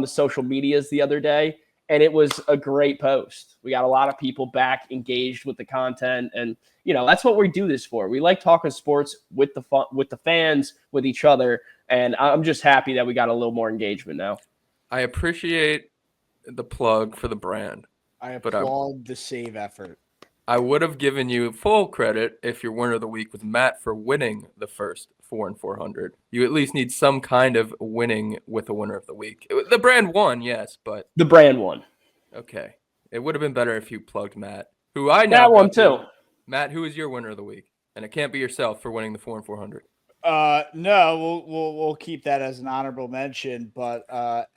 the social medias the other day, and it was a great post. We got a lot of people back engaged with the content, and that's what we do this for. We like talking sports with the fans, with each other, and I'm just happy that we got a little more engagement now. I appreciate the plug for the brand. I applaud the save effort. I would have given you full credit if your winner of the week was Matt for winning the first 4 and 400. You at least need some kind of winning with a winner of the week. The brand won, yes, but the brand won. Okay, it would have been better if you plugged Matt, who I now won too. Matt, who is your winner of the week? And it can't be yourself for winning the 4 and 400. No, we'll keep that as an honorable mention, but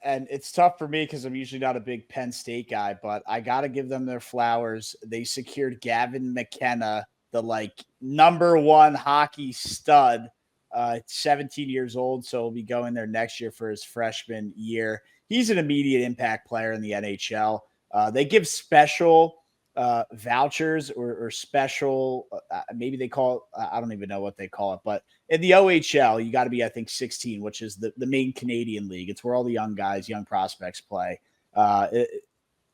and it's tough for me because I'm usually not a big Penn State guy, but I got to give them their flowers. They secured Gavin McKenna, the number 1 hockey stud, 17 years old, so he'll be going there next year for his freshman year. He's an immediate impact player in the NHL. They give special vouchers or special, maybe they call it, I don't even know what they call it, but in the OHL, you got to be, I think, 16, which is the main Canadian league. It's where all the young guys, young prospects play.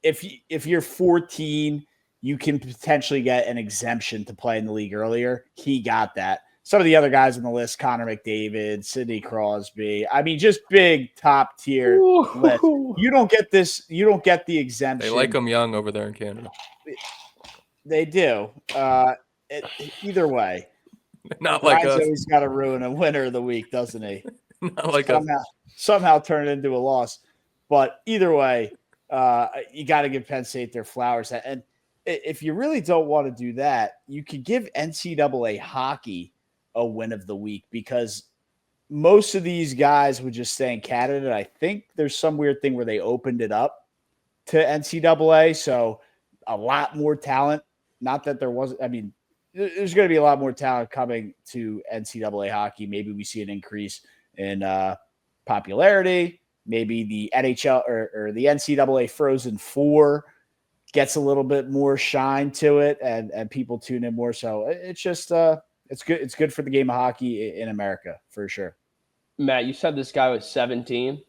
If you're 14, you can potentially get an exemption to play in the league earlier. He got that. Some of the other guys on the list, Connor McDavid, Sidney Crosby. I mean, just big top tier list. You don't get this. You don't get the exemption. They like them young over there in Canada. They do. Either way. Not like us. Always got to ruin a winner of the week, doesn't he? Not like us. Somehow turn it into a loss. But either way, you got to give Penn State their flowers. And if you really don't want to do that, you could give NCAA hockey a win of the week, because most of these guys would just stay in Canada. I think there's some weird thing where they opened it up to NCAA. So a lot more talent. Not that there wasn't, I mean, there's going to be a lot more talent coming to NCAA hockey. Maybe we see an increase in popularity. Maybe the NHL or the NCAA Frozen Four gets a little bit more shine to it, and people tune in more. So it's just it's good. It's good for the game of hockey in America for sure. Matt, you said this guy was 17.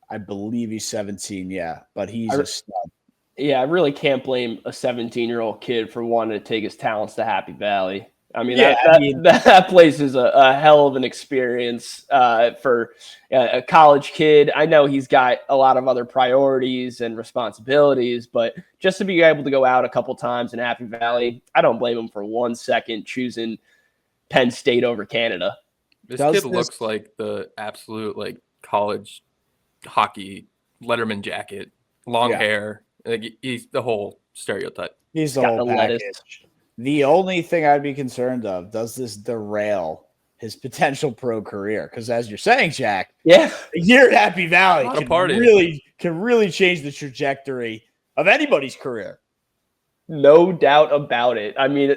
I believe he's 17. Yeah, but he's a stud. Yeah, I really can't blame a 17-year-old kid for wanting to take his talents to Happy Valley. I mean, that place is a hell of an experience for a college kid. I know he's got a lot of other priorities and responsibilities, but just to be able to go out a couple times in Happy Valley, I don't blame him for 1 second choosing Penn State over Canada. This kid looks like the absolute college hockey Letterman jacket, long hair. He's the whole stereotype. He's the whole package. The only thing I'd be concerned of, does this derail his potential pro career? Because as you're saying, Jack, a year at Happy Valley can really change the trajectory of anybody's career. No doubt about it. I mean,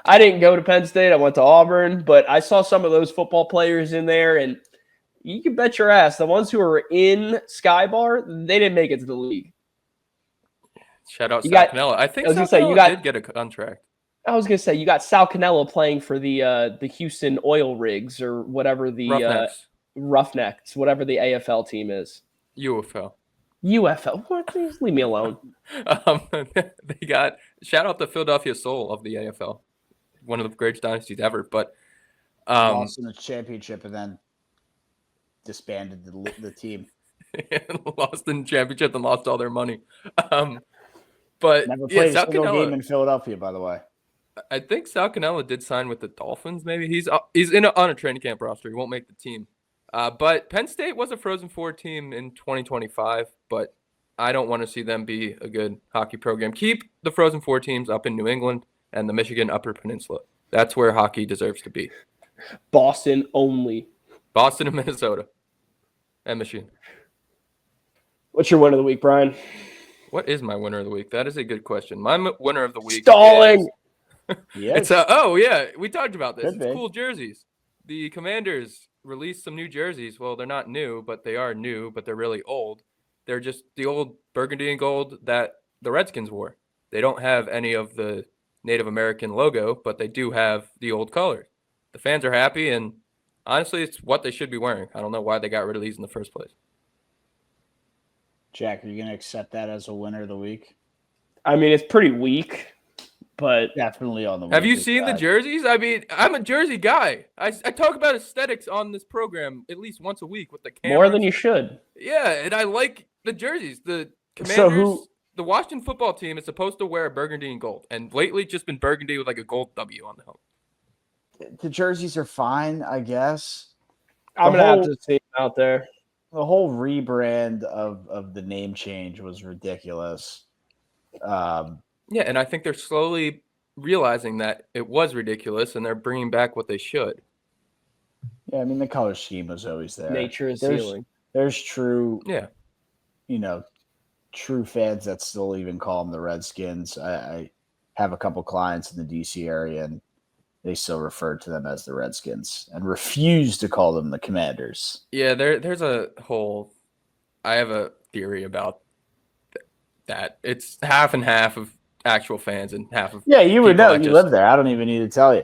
I didn't go to Penn State. I went to Auburn, but I saw some of those football players in there, and you can bet your ass the ones who are in Skybar, they didn't make it to the league. Shout out Sal Cannella. I think Sal Cannella did get a contract. I was going to say, you got Sal Cannella playing for the Houston Oil Rigs or whatever the Roughnecks, whatever the AFL team is. UFL. What? Please leave me alone. They got shout out the Philadelphia Soul of the AFL, one of the greatest dynasties ever. But lost in the championship and then disbanded the team. Lost in the championship and lost all their money. But never played a single game in Philadelphia, by the way. I think Sal Cannella did sign with the Dolphins. Maybe he's on a training camp roster. He won't make the team. But Penn State was a Frozen Four team in 2025. But I don't want to see them be a good hockey program. Keep the Frozen Four teams up in New England and the Michigan Upper Peninsula. That's where hockey deserves to be. Boston only. Boston and Minnesota and Michigan. What's your winner of the week, Brian? What is my winner of the week? That is a good question. My winner of the week Stalling. Yes. We talked about this. It's cool jerseys. The Commanders released some new jerseys. Well, they're not new, but they are new, but they're really old. They're just the old burgundy and gold that the Redskins wore. They don't have any of the Native American logo, but they do have the old colors. The fans are happy, and honestly, it's what they should be wearing. I don't know why they got rid of these in the first place. Jack, are you going to accept that as a winner of the week? I mean, it's pretty weak, but definitely on the Have you seen the jerseys? I mean, I'm a jersey guy. I talk about aesthetics on this program at least once a week with the cameras. More than you should. Yeah, and I like the jerseys. The Commanders, the Washington football team is supposed to wear burgundy and gold, and lately it's just been burgundy with a gold W on the helmet. The jerseys are fine, I guess. I'm going to have to see them out there. The whole rebrand of the name change was ridiculous. Yeah, and I think they're slowly realizing that it was ridiculous, and they're bringing back what they should. Yeah, I mean, the color scheme was always there. Nature is healing. There's true, true fans that still even call them the Redskins. I have a couple clients in the D.C. area, and they still refer to them as the Redskins and refuse to call them the Commanders. Yeah, there's a whole – I have a theory about that. It's half and half of actual fans, and half of Yeah, you would people know. that You just- live there. I don't even need to tell you.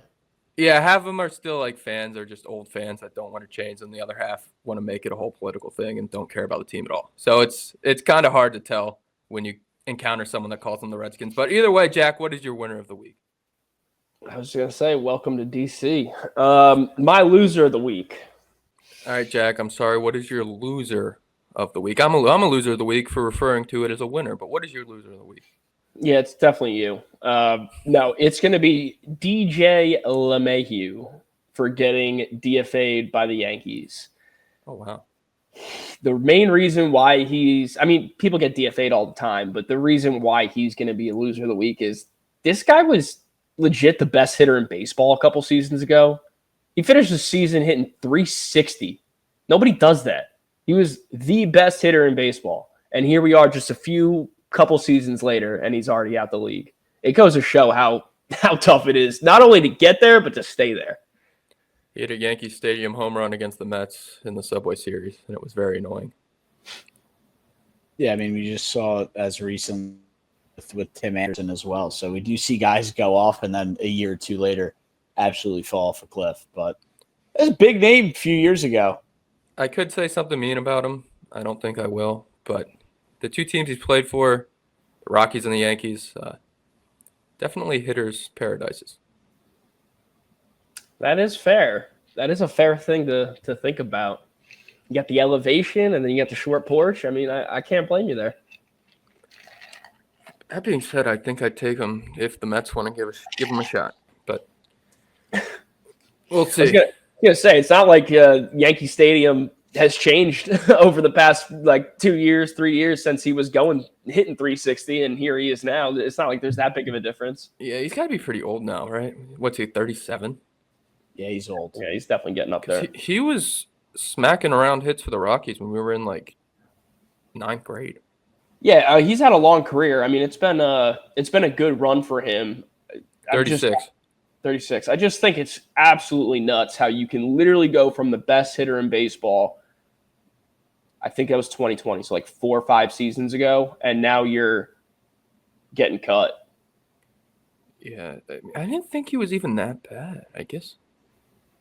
Yeah, half of them are still like fans or just old fans that don't want to change, and the other half want to make it a whole political thing and don't care about the team at all. So it's kind of hard to tell when you encounter someone that calls them the Redskins. But either way, Jack, what is your winner of the week? I was going to say, welcome to DC. My loser of the week. All right, Jack, I'm sorry. What is your loser of the week? I'm a loser of the week for referring to it as a winner, but what is your loser of the week? Yeah, it's definitely you. No, it's going to be DJ LeMahieu for getting DFA'd by the Yankees. Oh, wow. The main reason why people get DFA'd all the time, but the reason why he's going to be a loser of the week is this guy was legit the best hitter in baseball a couple seasons ago. He finished the season hitting 360. Nobody does that. He was the best hitter in baseball. And here we are just a couple seasons later, and he's already out the league. It goes to show how tough it is, not only to get there, but to stay there. He hit a Yankee Stadium home run against the Mets in the Subway Series, and it was very annoying. Yeah, I mean, we just saw it as recent with Tim Anderson as well. So we do see guys go off and then a year or two later absolutely fall off a cliff. But it was a big name a few years ago. I could say something mean about him. I don't think I will, but the two teams he's played for, the Rockies and the Yankees, definitely hitters' paradises. That is fair. That is a fair thing to think about. You got the elevation, and then you got the short porch. I mean, I can't blame you there. That being said, I think I'd take him if the Mets want to give him a shot, but we'll I was see. gonna say, it's not like Yankee Stadium has changed over the past 2 years, 3 years since he was hitting 360, and here he is now. It's not like there's that big of a difference. Yeah, he's got to be pretty old now, right? What's he, 37? Yeah, he's old. Yeah, he's definitely getting up there. He was smacking around hits for the Rockies when we were in ninth grade. Yeah, he's had a long career. I mean, it's been a good run for him. 36. 36. I just think it's absolutely nuts how you can literally go from the best hitter in baseball. I think that was 2020, so 4 or 5 seasons ago, and now you're getting cut. Yeah, I didn't think he was even that bad, I guess.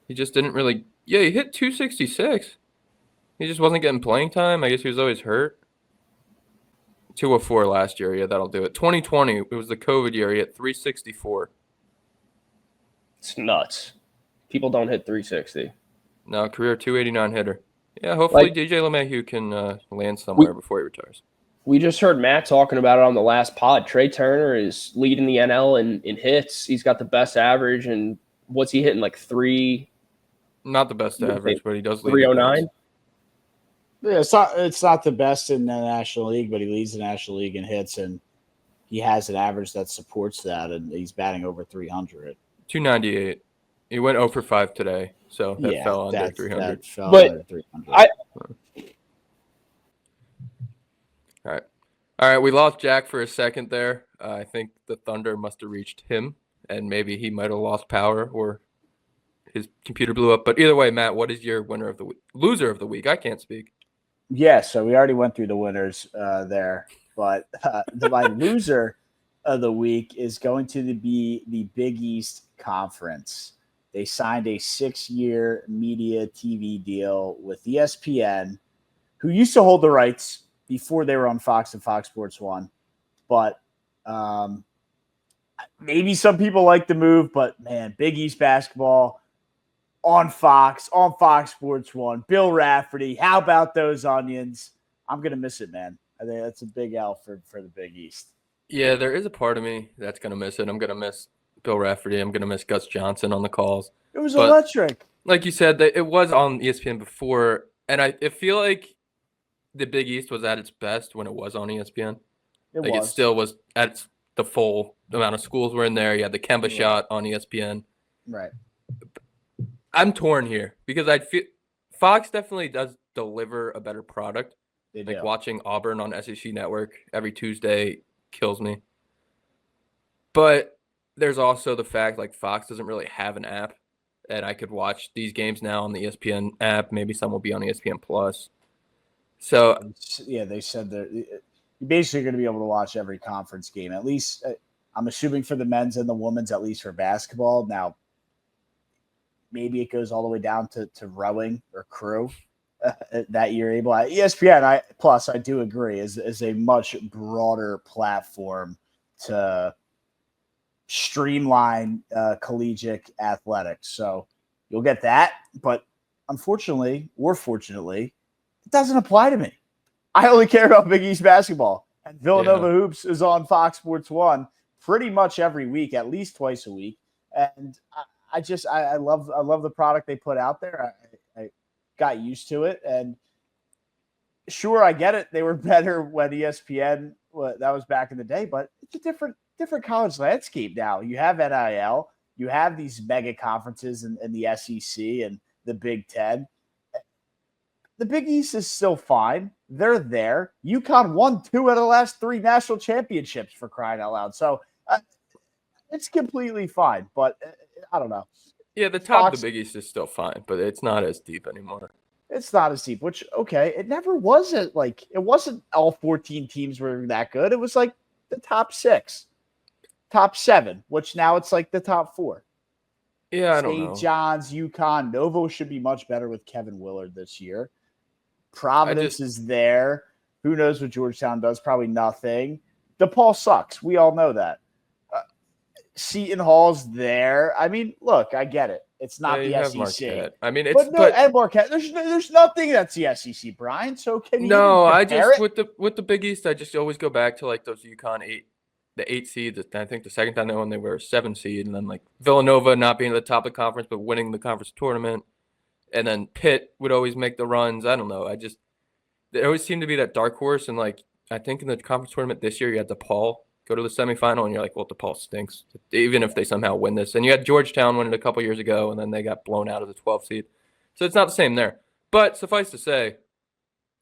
He just didn't really – yeah, he hit 266. He just wasn't getting playing time. I guess he was always hurt. 204 last year. Yeah, that'll do it. 2020, it was the COVID year. He hit 364. It's nuts. People don't hit 360. No, career 289 hitter. Yeah, hopefully DJ LeMahieu can land somewhere before he retires. We just heard Matt talking about it on the last pod. Trey Turner is leading the NL in hits. He's got the best average, and what's he hitting, 3? Not the best average, but he does lead. 309? Yeah, it's not the best in the National League, but he leads the National League in hits, and he has an average that supports that, and he's batting over 300. 298. He went 0 for 5 today, so that fell under 300. That fell But under 300. All right, we lost Jack for a second there. I think the Thunder must have reached him, and maybe he might have lost power or his computer blew up. But either way, Matt, what is your winner of the week? Loser of the week? I can't speak. Yeah, so we already went through the winners there, but my loser of the week is going to be the Big East Conference. They signed a 6-year media TV deal with ESPN, who used to hold the rights before they were on Fox and Fox Sports 1. But maybe some people like the move, but man, Big East basketball on Fox Sports 1, Bill Rafferty. How about those onions? I'm going to miss it, man. I think that's a big L for the Big East. Yeah, there is a part of me that's going to miss it. I'm going to miss Bill Rafferty. I'm going to miss Gus Johnson on the calls. It was electric. Like you said, it was on ESPN before, and I feel like the Big East was at its best when it was on ESPN. It still was at the full amount of schools were in there. You had the Kemba shot on ESPN. Right. I'm torn here because I feel Fox definitely does deliver a better product. They do. Watching Auburn on SEC Network every Tuesday kills me. But there's also the fact Fox doesn't really have an app, and I could watch these games now on the ESPN app. Maybe some will be on ESPN Plus. So yeah, they said that you're basically going to be able to watch every conference game. At least I'm assuming for the men's and the women's, at least for basketball. Now, maybe it goes all the way down to rowing or crew that you're able. ESPN, I do agree, is a much broader platform to streamline collegiate athletics. So you'll get that, but unfortunately or fortunately, it doesn't apply to me. I only care about Big East basketball, and Villanova Hoops is on Fox Sports 1 pretty much every week, at least twice a week. And I love the product they put out there. I got used to it, and sure, I get it. They were better when ESPN, that was back in the day, but it's a different college landscape now. You have NIL, you have these mega conferences in the SEC and the Big Ten. The Big East is still fine. They're there. UConn won 2 out of the last 3 national championships, for crying out loud. So it's completely fine, but I don't know. Yeah, the top of the Big East is still fine, but it's not as deep anymore. It's not as deep, which, okay, it never was it wasn't all 14 teams were that good. It was like the top 6, top 7, which now it's like the top 4. Yeah, I don't know. St. John's, UConn, Novo should be much better with Kevin Willard this year. Providence is there. Who knows what Georgetown does? Probably nothing. DePaul sucks. We all know that. Seton Hall's there. I mean, look, I get it. It's not the SEC. Marquette. I mean, and Marquette. There's nothing that's the SEC, Brian. So can you? No, I just with the Big East, I just always go back to like those UConn 8 seeds. I think the second time they won, they were a 7 seed, and then like Villanova not being at the top of the conference but winning the conference tournament, and then Pitt would always make the runs. I don't know. They always seem to be that dark horse, and like I think in the conference tournament this year, you had DePaul go to the semifinal, and you're like, well, DePaul stinks, even if they somehow win this. And you had Georgetown win it a couple years ago, and then they got blown out as a 12 seed. So it's not the same there. But suffice to say,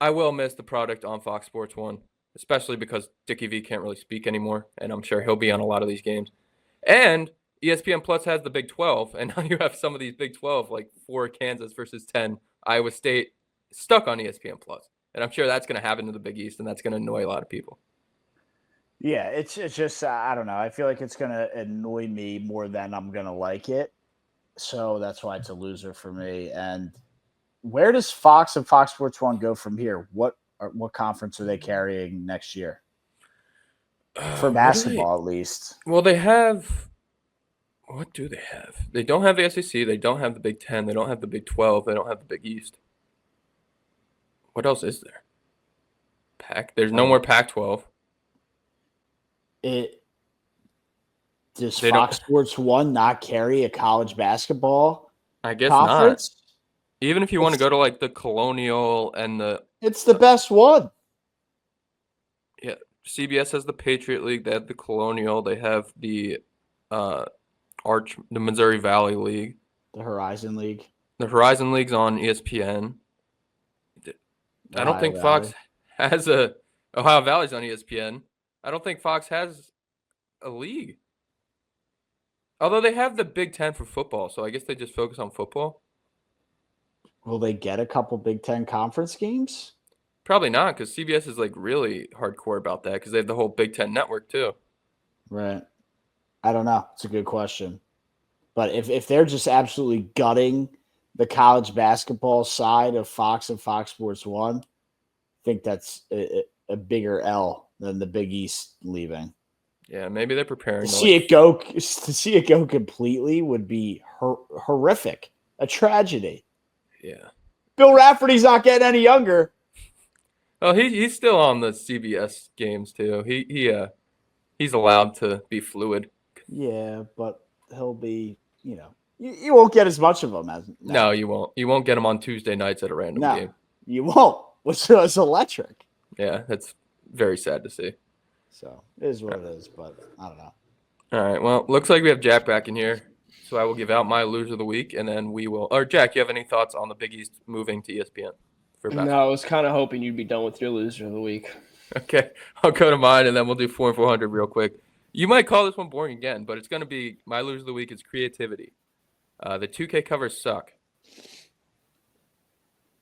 I will miss the product on Fox Sports 1, especially because Dickie V can't really speak anymore, and I'm sure he'll be on a lot of these games. And ESPN Plus has the Big 12, and now you have some of these Big 12, like 4 Kansas versus 10 Iowa State, stuck on ESPN Plus. And I'm sure that's going to happen to the Big East, and that's going to annoy a lot of people. Yeah, it's just I don't know. I feel like it's going to annoy me more than I'm going to like it. So that's why it's a loser for me. And where does Fox and Fox Sports 1 go from here? What conference are they carrying next year? For basketball, at least. Well, they have – what do they have? They don't have the SEC. They don't have the Big 10. They don't have the Big 12. They don't have the Big East. What else is there? There's no more Pac-12. Does Fox Sports 1 not carry a college basketball I guess conference? Not. Even if you want to go to like the Colonial and it's the best one. Yeah, CBS has the Patriot League. They have the Colonial. They have the the Missouri Valley League. The Horizon League. The Horizon League's on ESPN. I don't think Fox has Ohio Valley's on ESPN. I don't think Fox has a league. Although they have the Big Ten for football, so I guess they just focus on football. Will they get a couple Big Ten conference games? Probably not, because CBS is like really hardcore about that because they have the whole Big Ten network too. Right. I don't know. It's a good question. But if they're just absolutely gutting the college basketball side of Fox and Fox Sports 1, I think that's a bigger L than the Big East leaving. Yeah, maybe they're preparing to see it go completely would be horrific, a tragedy. Yeah, Bill Rafferty's not getting any younger. Well, he's still on the CBS games too. He's allowed to be fluid. Yeah, but he'll be, you won't get as much of him as no, you won't. You won't get him on Tuesday nights at a random game. You won't, which is electric. Yeah, that's very sad to see. So it is what it is, but I don't know. All right. Well, looks like we have Jack back in here. So I will give out my loser of the week, and then we will – or, Jack, you have any thoughts on the Big East moving to ESPN? No, I was kind of hoping you'd be done with your loser of the week. Okay. I'll go to mine, and then we'll do 4 and 400 real quick. You might call this one boring again, but it's going to be – my loser of the week is creativity. The 2K covers suck.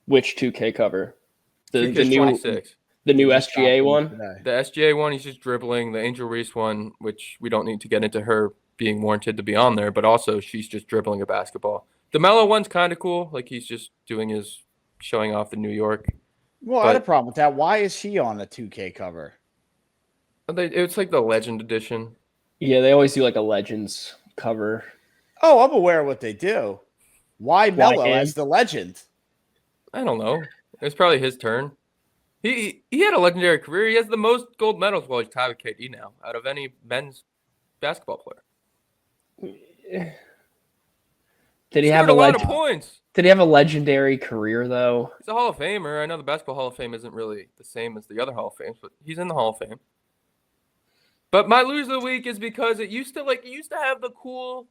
Which 2K cover? The 2K26. The new He just SGA dropped one? today. The SGA one, he's just dribbling. The Angel Reese one, which we don't need to get into her being warranted to be on there, but also she's just dribbling a basketball. The Melo one's kind of cool. Like he's just showing off the New York. Well, I had a problem with that. Why is she on a 2K cover? It's like the Legend Edition. Yeah, they always do like a Legends cover. Oh, I'm aware of what they do. Why Melo him? as the legend? I don't know. It's probably his turn. He had a legendary career. He has the most gold medals. Well, he's tied with KD now out of any men's basketball player. Did he Scored have a lot of points? Did he have a legendary career though? He's a Hall of Famer. I know the Basketball Hall of Fame isn't really the same as the other Hall of Fames, but he's in the Hall of Fame. But my loser of the week is because it used to have the cool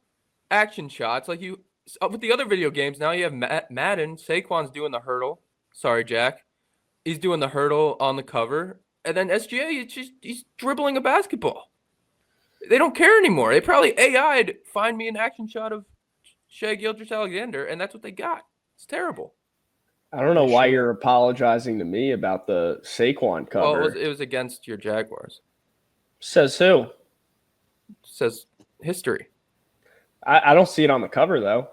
action shots. Like with the other video games, now you have Madden. Saquon's doing the hurdle. Sorry, Jack. He's doing the hurdle on the cover. And then SGA, he's dribbling a basketball. They don't care anymore. They probably AI'd find me an action shot of Shai Gilgeous-Alexander, and that's what they got. It's terrible. I don't know why you're apologizing to me about the Saquon cover. Well, it was against your Jaguars. Says who? Says history. I don't see it on the cover though.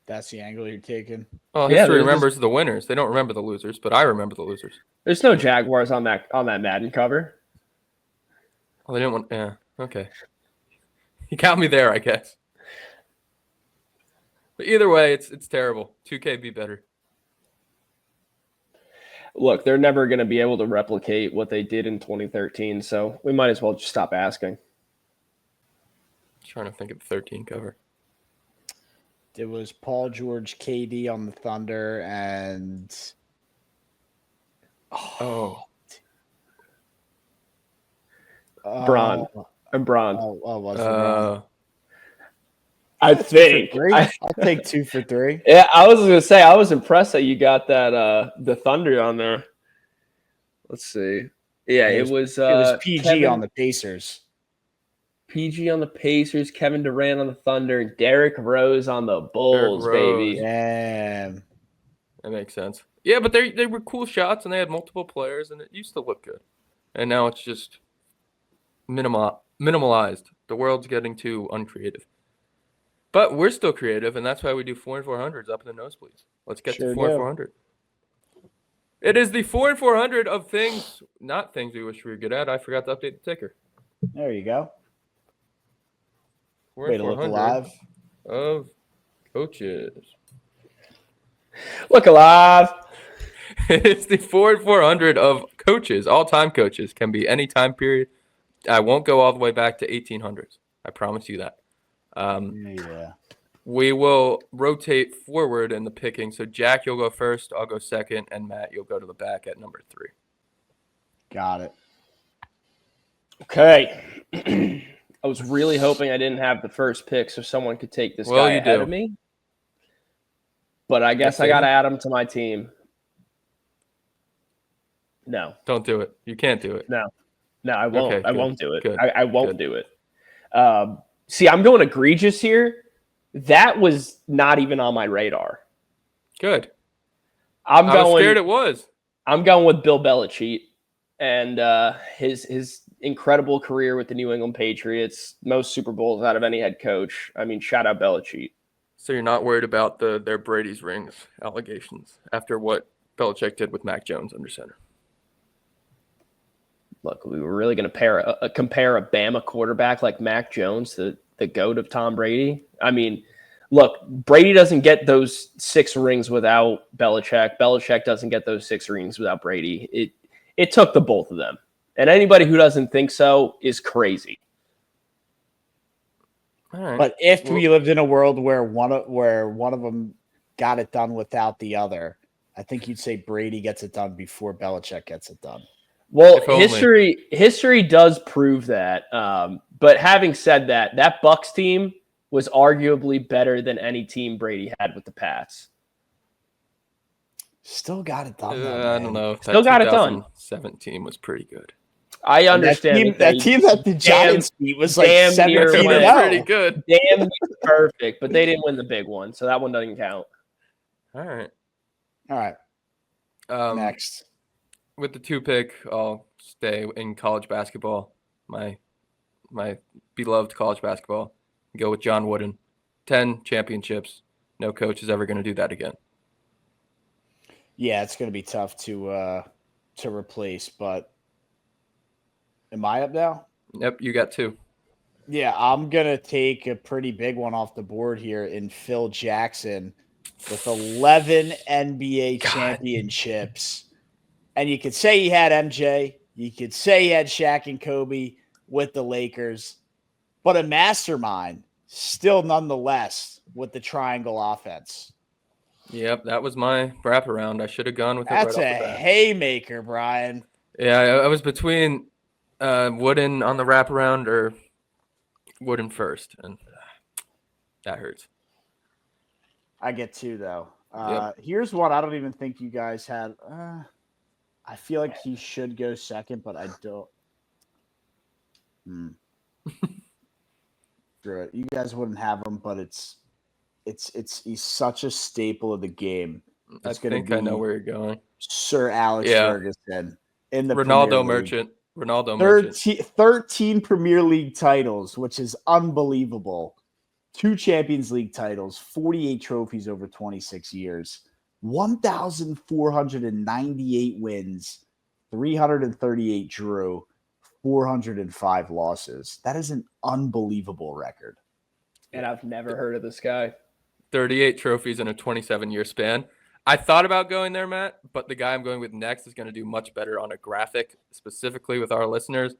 That's the angle you're taking. Well, Yeah, history remembers the winners. They don't remember the losers, but I remember the losers. There's no Jaguars on that Madden cover. Well, they didn't want. Yeah, okay. You got me there, I guess. But either way, it's terrible. 2K be better. Look, they're never going to be able to replicate what they did in 2013, so we might as well just stop asking. Trying to think of the 13 cover. It was Paul George, KD on the Thunder, and Bron. And Bron. Was it Bron? I think. I'll take 2 for 3. Yeah, I was going to say, I was impressed that you got that the Thunder on there. Let's see. Yeah, it was PG on the Pacers. PG on the Pacers, Kevin Durant on the Thunder, and Derrick Rose on the Bulls, baby. Damn. That makes sense. Yeah, but they were cool shots, and they had multiple players, and it used to look good. And now it's just minimalized. The world's getting too uncreative. But we're still creative, and that's why we do 4 and 400s up in the nosebleeds. Let's get to 4 and 400. It is the 4 and 400 of things, not things we wish we were good at. I forgot to update the ticker. There you go. 4 Way and to look 400 alive. of coaches. Look alive. It's the 4 and 400 of coaches. All-time coaches. Can be any time period. I won't go all the way back to 1800s. I promise you that. Yeah. We will rotate forward in the picking. So, Jack, you'll go first. I'll go second. And, Matt, you'll go to the back at number 3. Got it. Okay. I was really hoping I didn't have the first pick so someone could take this guy ahead of me. But I guess I got to add him to my team. No. Don't do it. You can't do it. No, I won't. Okay, I won't do it. Good. I won't do it. See, I'm going egregious here. That was not even on my radar. Good. I was scared it was. I'm going with Bill Belichick and his incredible career with the New England Patriots, most Super Bowls out of any head coach. I mean, shout out Belichick. So you're not worried about their Brady's rings allegations after what Belichick did with Mac Jones under center? Look, we were really going to compare a Bama quarterback like Mac Jones to the GOAT of Tom Brady. I mean, look, Brady doesn't get those 6 rings without Belichick. Belichick doesn't get those 6 rings without Brady. It took the both of them. And anybody who doesn't think so is crazy. All right. But if we lived in a world where one of them got it done without the other, I think you'd say Brady gets it done before Belichick gets it done. Well, history does prove that. But having said that, that Bucs team was arguably better than any team Brady had with the Pats. Still got it done. I don't know. Still got it done. 2017 was pretty good. I understand that team that the Giants beat was like 17 pretty good. Damn near perfect, but they didn't win the big one, so that one doesn't count. All right. Next. with the 2 pick, I'll stay in college basketball. My beloved college basketball. Go with John Wooden. 10 championships. No coach is ever going to do that again. Yeah, it's going to be tough to replace, but am I up now? Yep, you got 2. Yeah, I'm going to take a pretty big one off the board here in Phil Jackson with 11 NBA championships. And you could say he had MJ. You could say he had Shaq and Kobe with the Lakers. But a mastermind still nonetheless with the triangle offense. Yep, that was my wraparound. I should have gone with it That's right off a the bat. haymaker, Brian. Yeah, I was between Wooden on the wraparound or Wooden first, and that hurts. I get 2, though. Yep. Here's one I don't even think you guys had. I feel like he should go second, but I don't. Screw it. You guys wouldn't have him, but he's such a staple of the game. I think I know where you're going. Sir Alex Ferguson in the Ronaldo Premier League. Merchant. 13 Premier League titles, which is unbelievable. 2 Champions League titles, 48 trophies over 26 years, 1,498 wins, 338 drew, 405 losses. That is an unbelievable record. And I've never heard of this guy. 38 trophies in a 27-year span. I thought about going there, Matt, but the guy I'm going with next is going to do much better on a graphic, specifically with our listeners.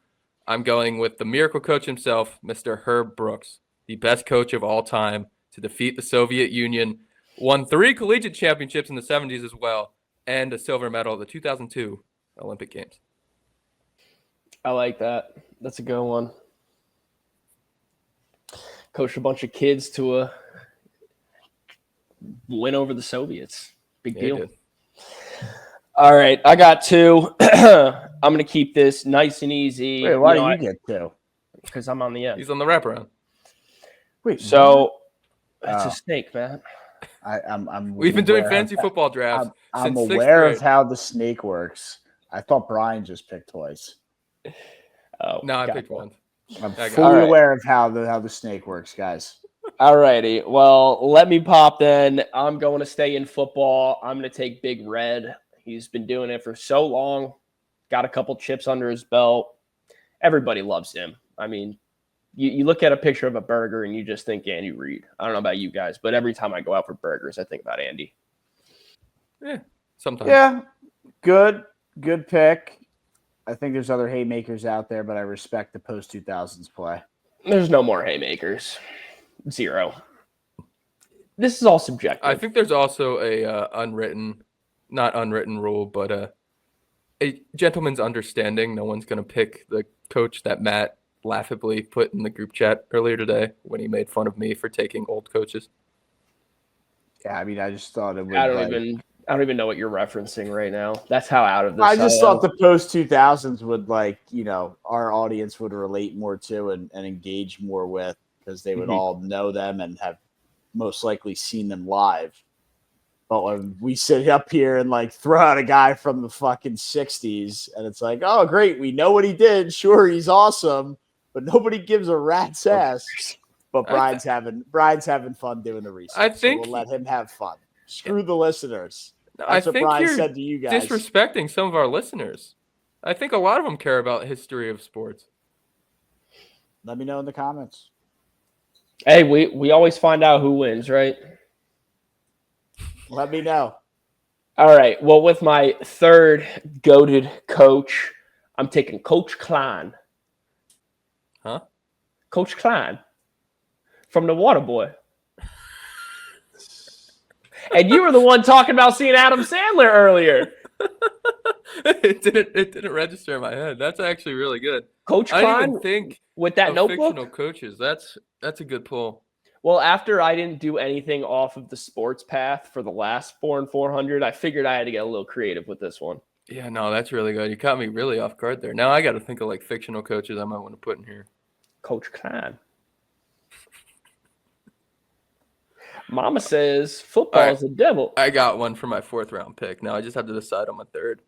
I'm going with the miracle coach himself, Mr. Herb Brooks, the best coach of all time to defeat the Soviet Union, won 3 collegiate championships in the 70s as well, and a silver medal at the 2002 Olympic Games. I like that. That's a good one. Coached a bunch of kids to a win over the Soviets. Big deal. All right, I got 2. I'm going to keep this nice and easy. Wait, why do you get 2? Because I'm on the end. He's on the wraparound. Wait, so it's a snake, man. We've been doing fantasy football drafts. I'm since aware of how the snake works. I thought Brian just picked twice. Oh, no, I picked one. I'm fully aware of how the snake works, guys. All righty. Well, let me pop then. I'm going to stay in football. I'm going to take Big Red. He's been doing it for so long. Got a couple chips under his belt. Everybody loves him. I mean, you look at a picture of a burger and you just think Andy Reid. I don't know about you guys, but every time I go out for burgers, I think about Andy. Yeah, sometimes. Yeah, good pick. I think there's other haymakers out there, but I respect the post-2000s play. There's no more haymakers. 0. This is all subjective. I think there's also a not unwritten rule, but a gentleman's understanding. No one's going to pick the coach that Matt laughably put in the group chat earlier today when he made fun of me for taking old coaches. Yeah, I mean, I just thought it would. I don't even know what you're referencing right now. That's how out of this. I just thought the post-2000s would, our audience would relate more to and engage more with, because they would all know them and have most likely seen them live. But when we sit up here and throw out a guy from the fucking 60s and it's like, oh, great, we know what he did. Sure, he's awesome, but nobody gives a rat's ass. But Brian's having fun doing the research. I think so we'll let him have fun. Screw the listeners. That's what think Brian you're said to you guys. Disrespecting some of our listeners. I think a lot of them care about history of sports. Let me know in the comments. Hey, we always find out who wins, right? Let me know. All right. Well, with my third goated coach, I'm taking Coach Klein. Huh? Coach Klein from the Waterboy. And you were the one talking about seeing Adam Sandler earlier. It didn't register in my head. That's actually really good. Coach I Klein, didn't even think with that of notebook. Fictional coaches. That's a good pull. Well, after I didn't do anything off of the sports path for the last 4 and 400, I figured I had to get a little creative with this one. Yeah, no, that's really good. You caught me really off guard there. Now I got to think of fictional coaches I might want to put in here. Coach Klein. Mama says football is the devil. I got one for my 4th round pick. Now I just have to decide on my 3rd.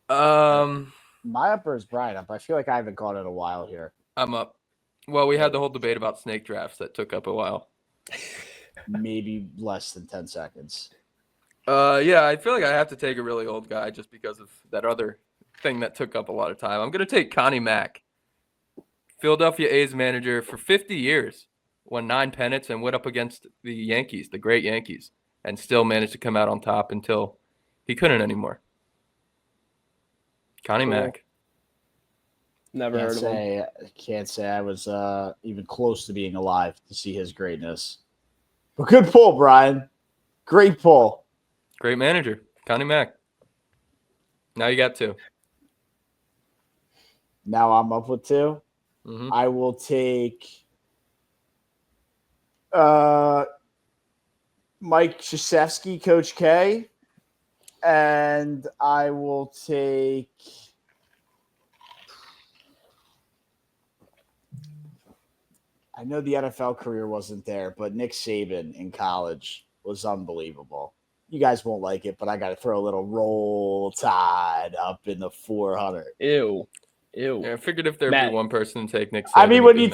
My upper is Brian up. I feel like I haven't gone in a while here. I'm up. Well, we had the whole debate about snake drafts that took up a while. Maybe less than 10 seconds. Yeah, I feel like I have to take a really old guy just because of that other thing that took up a lot of time. I'm going to take Connie Mack, Philadelphia A's manager for 50 years, won 9 pennants and went up against the Yankees, the great Yankees, and still managed to come out on top until he couldn't anymore. Connie Mack. Never heard of him. Can't say I was even close to being alive to see his greatness. But good pull, Brian. Great pull. Great manager, Connie Mack. Now you got 2. Now I'm up with 2. Mm-hmm. I will take Mike Krzyzewski, Coach K, and I will take I know the NFL career wasn't there, but Nick Saban in college was unbelievable. You guys won't like it, but I got to throw a little Roll Tide up in the 400. Ew. Yeah, I figured if there'd Matt. be one person to take Nick Saban. I mean, when you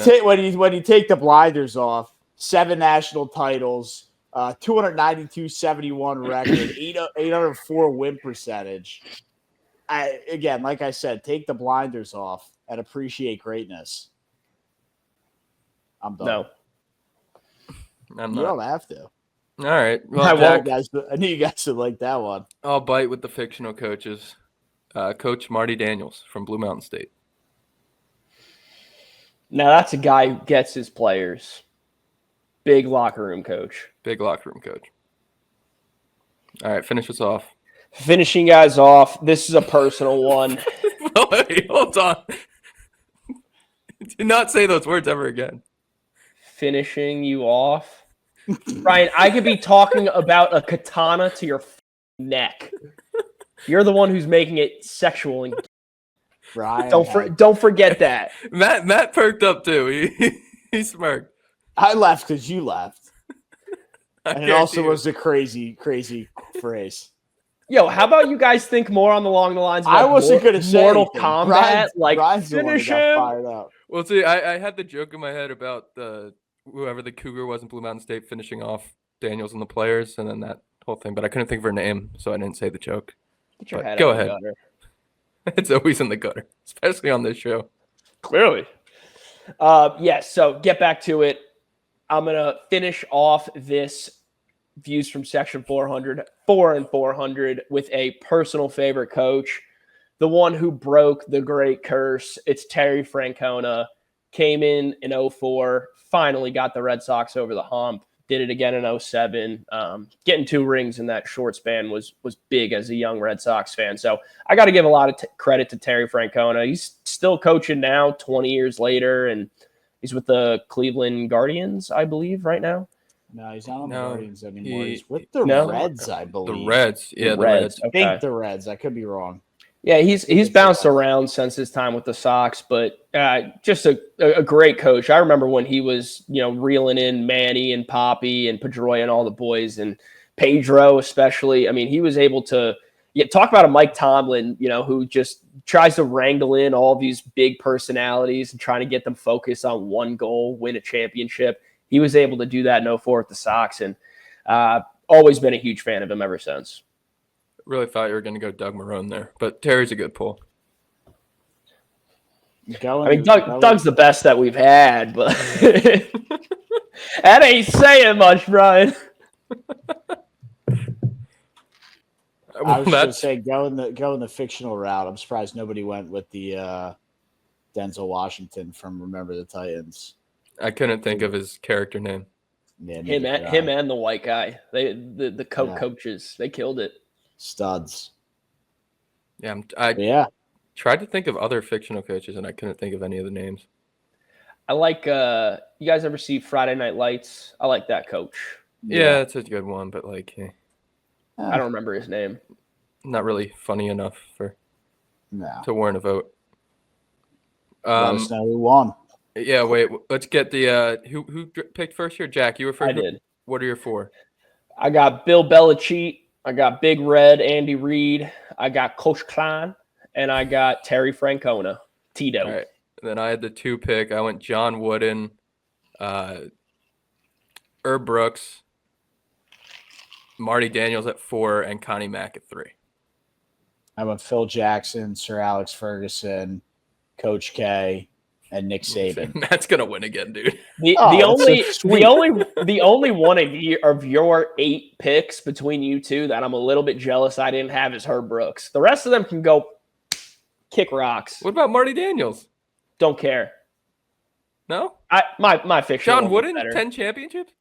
take the blinders off, 7 national titles, 292-71 record, 804 win percentage. Again, like I said, take the blinders off and appreciate greatness. I'm done. No. I'm not. You don't have to. All right. Well, I knew you guys would like that one. I'll bite with the fictional coaches. Coach Marty Daniels from Blue Mountain State. Now that's a guy who gets his players. Big locker room coach. Big locker room coach. All right, finish us off. Finishing guys off. This is a personal one. Wait, hold on. Do not say those words ever again. Finishing you off. Ryan, I could be talking about a katana to your neck. You're the one who's making it sexual. And Brian, don't forget that. Matt perked up too. He smirked. I left because you left. And it also you. was a crazy, crazy phrase. Yo, how about you guys think more along the lines of I wasn't going to say Mortal anything. Kombat? Brian's Finish the one that got him. fired up. Well, see, I had the joke in my head about whoever the Cougar was in Blue Mountain State finishing off Daniels and the players, and then that whole thing. But I couldn't think of her name, so I didn't say the joke. Get your head go out of the ahead. gutter. It's always in the gutter, especially on this show. Clearly. So get back to it. I'm going to finish off this Views from Section 400, 4 and 400 with a personal favorite coach, the one who broke the great curse. It's Terry Francona. Came in 04, finally got the Red Sox over the hump, did it again in 07. Getting 2 rings in that short span was big as a young Red Sox fan. So I got to give a lot of credit to Terry Francona. He's still coaching now, 20 years later, and he's with the Cleveland Guardians, I believe, right now. No, he's not on the Guardians anymore. He's with the Reds, I believe. The Reds. Yeah, the Reds. Reds. I think the Reds. I could be wrong. Yeah, he's bounced around since his time with the Sox, but just a great coach. I remember when he was, reeling in Manny and Poppy and Pedroia and all the boys and Pedro especially. I mean, he was able to talk about a Mike Tomlin, who just tries to wrangle in all these big personalities and trying to get them focused on one goal, win a championship. He was able to do that in 04 with the Sox, and always been a huge fan of him ever since. Really thought you were going to go Doug Marrone there, but Terry's a good pull. Doug's the best that we've had, but that ain't saying much, Brian. I was going to say go in the fictional route. I'm surprised nobody went with the Denzel Washington from Remember the Titans. I couldn't think of his character name. Yeah, him and the white guy. The coaches. They killed it. Studs. Yeah, I tried to think of other fictional coaches, and I couldn't think of any of the names. I like you guys ever see Friday Night Lights? I like that coach. Yeah, that's a good one, but I don't remember his name. Not really funny enough to warrant a vote. Let us know who won. Yeah, wait. Let's get the who picked first here. Jack, you were first. I did. What are your 4? I got Bill Belichick. I got Big Red Andy Reid. I got Coach Klein, and I got Terry Francona. Tito. All right. And then I had the 2 pick. I went John Wooden, Herb Brooks, Marty Daniels at 4, and Connie Mack at 3. I went Phil Jackson, Sir Alex Ferguson, Coach K, and Nick Saban. Matt's gonna win again, dude. The only one of your 8 picks between you two that I'm a little bit jealous I didn't have is Herb Brooks. The rest of them can go kick rocks. What about Marty Daniels? Don't care. No? My fiction. John Wooden, 10 championships?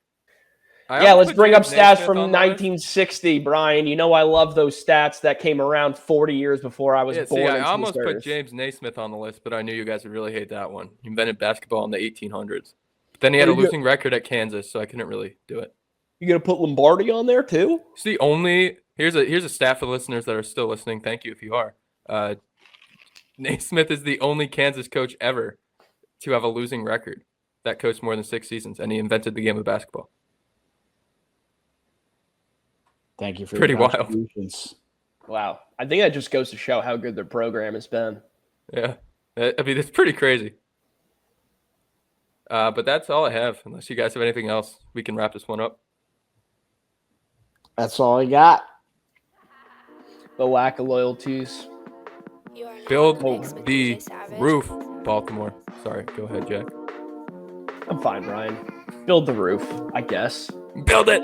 Yeah, let's bring up James stats Naismith from on the list. 1960, Brian. You know I love those stats that came around 40 years before I was Yeah, born. see, I into almost this put earth. James Naismith on the list, but I knew you guys would really hate that one. He invented basketball in the 1800s. But then he had a losing record at Kansas, so I couldn't really do it. You gonna put Lombardi on there too? It's the only here's a stat for listeners that are still listening. Thank you if you are. Naismith is the only Kansas coach ever to have a losing record that coached more than 6 seasons, and he invented the game of basketball. Thank you for Pretty your wild. contributions. Wow. I think that just goes to show how good their program has been. Yeah, I mean it's pretty crazy. But that's all I have. Unless you guys have anything else, we can wrap this one up. That's all I got. The lack of loyalties. Build the roof, Baltimore. Sorry, go ahead, Jack. I'm fine, Brian. Build the roof, I guess. Build it!